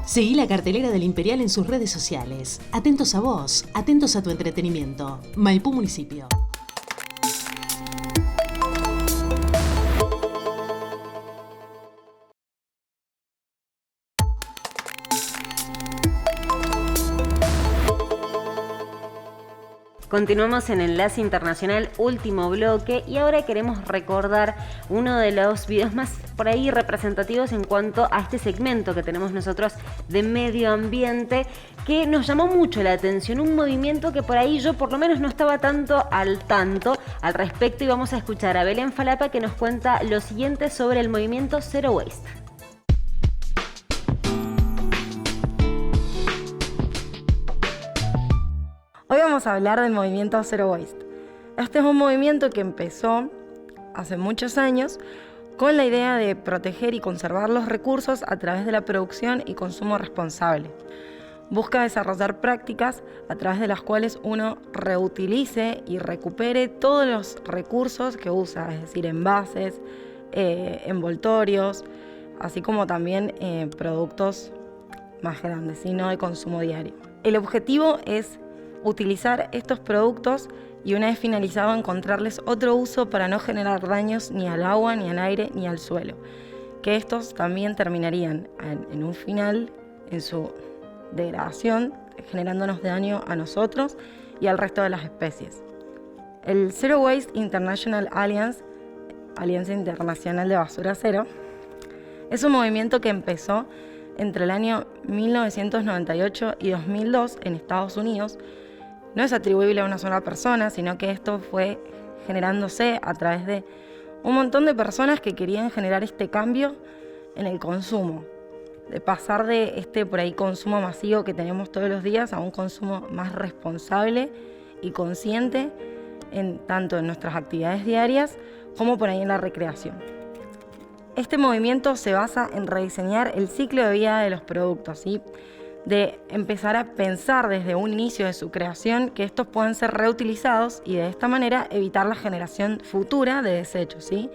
Seguí la cartelera del Imperial en sus redes sociales. Atentos a vos, atentos a tu entretenimiento. Maipú Municipio.
Continuamos en Enlace Internacional, último bloque, y ahora queremos recordar uno de los videos más por ahí representativos en cuanto a este segmento que tenemos nosotros de medio ambiente, que nos llamó mucho la atención, un movimiento que por ahí yo por lo menos no estaba tanto al respecto, y vamos a escuchar a Belén Falapa que nos cuenta lo siguiente sobre el movimiento Zero Waste.
Hoy vamos a hablar del movimiento Zero Waste. Este es un movimiento que empezó hace muchos años con la idea de proteger y conservar los recursos a través de la producción y consumo responsable. Busca desarrollar prácticas a través de las cuales uno reutilice y recupere todos los recursos que usa, es decir, envases, envoltorios, así como también productos más grandes, no de consumo diario. El objetivo es utilizar estos productos y una vez finalizado encontrarles otro uso para no generar daños ni al agua, ni al aire, ni al suelo. Que estos también terminarían en un final, en su degradación, generándonos daño a nosotros y al resto de las especies. El Zero Waste International Alliance, Alianza Internacional de Basura Cero, es un movimiento que empezó entre el año 1998 y 2002 en Estados Unidos. No es atribuible a una sola persona, sino que esto fue generándose a través de un montón de personas que querían generar este cambio en el consumo, de pasar de este por ahí consumo masivo que tenemos todos los días a un consumo más responsable y consciente tanto en nuestras actividades diarias como por ahí en la recreación. Este movimiento se basa en rediseñar el ciclo de vida de los productos, ¿sí? De empezar a pensar desde un inicio de su creación que estos pueden ser reutilizados y de esta manera evitar la generación futura de desechos, ¿sí?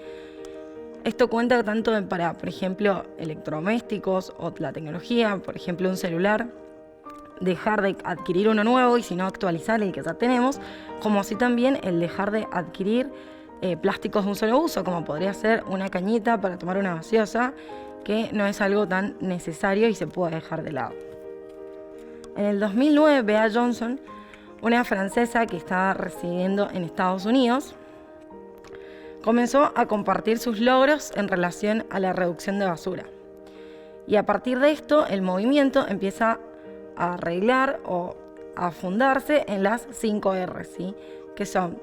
Esto cuenta tanto para, por ejemplo, electrodomésticos o la tecnología, por ejemplo, un celular, dejar de adquirir uno nuevo y si no actualizar el que ya tenemos, como así también el dejar de adquirir plásticos de un solo uso, como podría ser una cañita para tomar una gaseosa, que no es algo tan necesario y se puede dejar de lado. En el 2009, Bea Johnson, una francesa que estaba residiendo en Estados Unidos, comenzó a compartir sus logros en relación a la reducción de basura. Y a partir de esto, el movimiento empieza a arreglar o a fundarse en las 5 R, ¿sí? Que son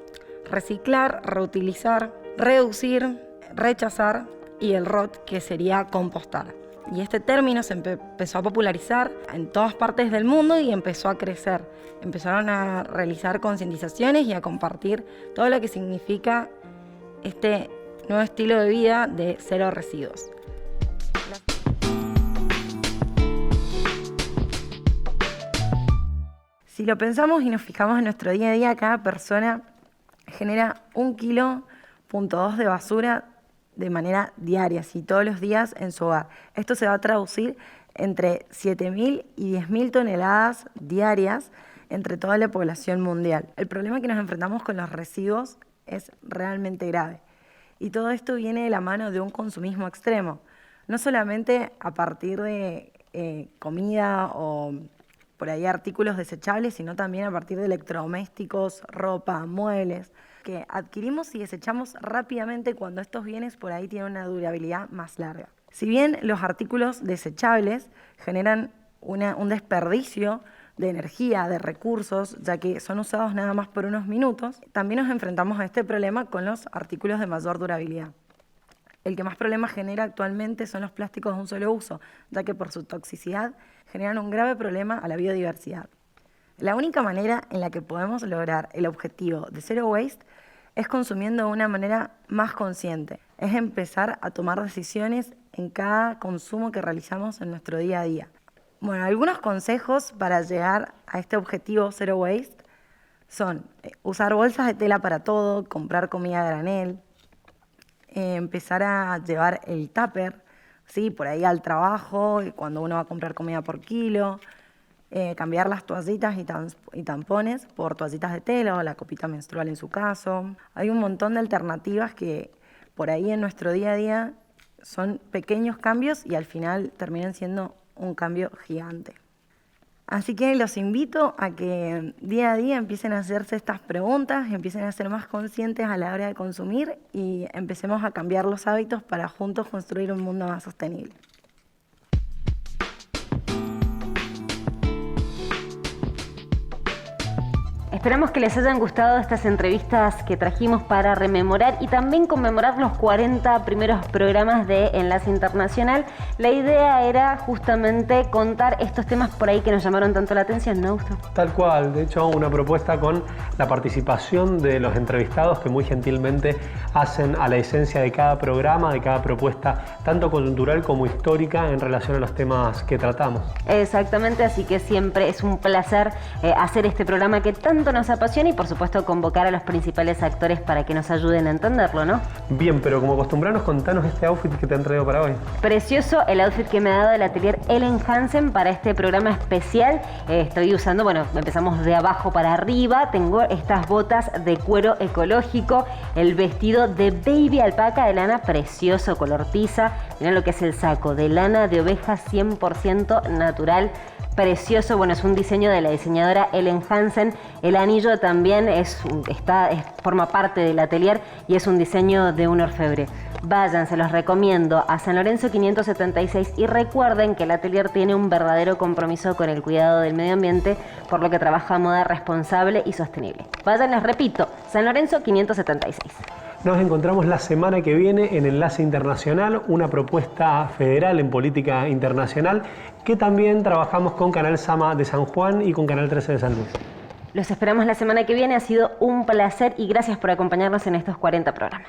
reciclar, reutilizar, reducir, rechazar y el ROT, que sería compostar. Y este término se empezó a popularizar en todas partes del mundo y empezó a crecer. Empezaron a realizar concientizaciones y a compartir todo lo que significa este nuevo estilo de vida de cero residuos. Si lo pensamos y nos fijamos en nuestro día a día, cada persona genera 1,2 kilos de basura de manera diaria, sí, todos los días en su hogar. Esto se va a traducir entre 7.000 y 10.000 toneladas diarias entre toda la población mundial. El problema que nos enfrentamos con los residuos es realmente grave. Y todo esto viene de la mano de un consumismo extremo. No solamente a partir de comida o por ahí artículos desechables, sino también a partir de electrodomésticos, ropa, muebles, que adquirimos y desechamos rápidamente cuando estos bienes por ahí tienen una durabilidad más larga. Si bien los artículos desechables generan un desperdicio de energía, de recursos, ya que son usados nada más por unos minutos, también nos enfrentamos a este problema con los artículos de mayor durabilidad. El que más problemas genera actualmente son los plásticos de un solo uso, ya que por su toxicidad generan un grave problema a la biodiversidad. La única manera en la que podemos lograr el objetivo de Zero Waste es consumiendo de una manera más consciente, es empezar a tomar decisiones en cada consumo que realizamos en nuestro día a día. Bueno, algunos consejos para llegar a este objetivo Zero Waste son usar bolsas de tela para todo, comprar comida a granel, empezar a llevar el tupper, ¿sí? Por ahí al trabajo, cuando uno va a comprar comida por kilo, cambiar las toallitas y tampones por toallitas de tela o la copita menstrual en su caso. Hay un montón de alternativas que por ahí en nuestro día a día son pequeños cambios y al final terminan siendo un cambio gigante. Así que los invito a que día a día empiecen a hacerse estas preguntas, empiecen a ser más conscientes a la hora de consumir y empecemos a cambiar los hábitos para juntos construir un mundo más sostenible.
Esperamos que les hayan gustado estas entrevistas que trajimos para rememorar y también conmemorar los 40 primeros programas de Enlace Internacional. La idea era justamente contar estos temas por ahí que nos llamaron tanto la atención, ¿no, Gustavo?
Tal cual, de hecho una propuesta con la participación de los entrevistados que muy gentilmente hacen a la esencia de cada programa, de cada propuesta, tanto coyuntural como histórica en relación a los temas que tratamos.
Exactamente, así que siempre es un placer hacer este programa que tanto nos apasiona y por supuesto convocar a los principales actores para que nos ayuden a entenderlo, ¿no?
Bien, pero como acostumbrarnos, contanos este outfit que te han traído para hoy.
Precioso el outfit que me ha dado el atelier Ellen Hansen para este programa especial. Estoy usando, bueno, empezamos de abajo para arriba. Tengo estas botas de cuero ecológico, el vestido de baby alpaca de lana precioso, color tiza. Miren lo que es el saco de lana de oveja 100% natural. Precioso, bueno, es un diseño de la diseñadora Ellen Hansen. El anillo también forma parte del atelier y es un diseño de un orfebre. Vayan, se los recomiendo, a San Lorenzo 576 y recuerden que el atelier tiene un verdadero compromiso con el cuidado del medio ambiente, por lo que trabaja a moda responsable y sostenible. Vayan, les repito, San Lorenzo 576.
Nos encontramos la semana que viene en Enlace Internacional, una propuesta federal en política internacional que también trabajamos con Canal Sama de San Juan y con Canal 13 de San Luis.
Los esperamos la semana que viene, ha sido un placer y gracias por acompañarnos en estos 40 programas.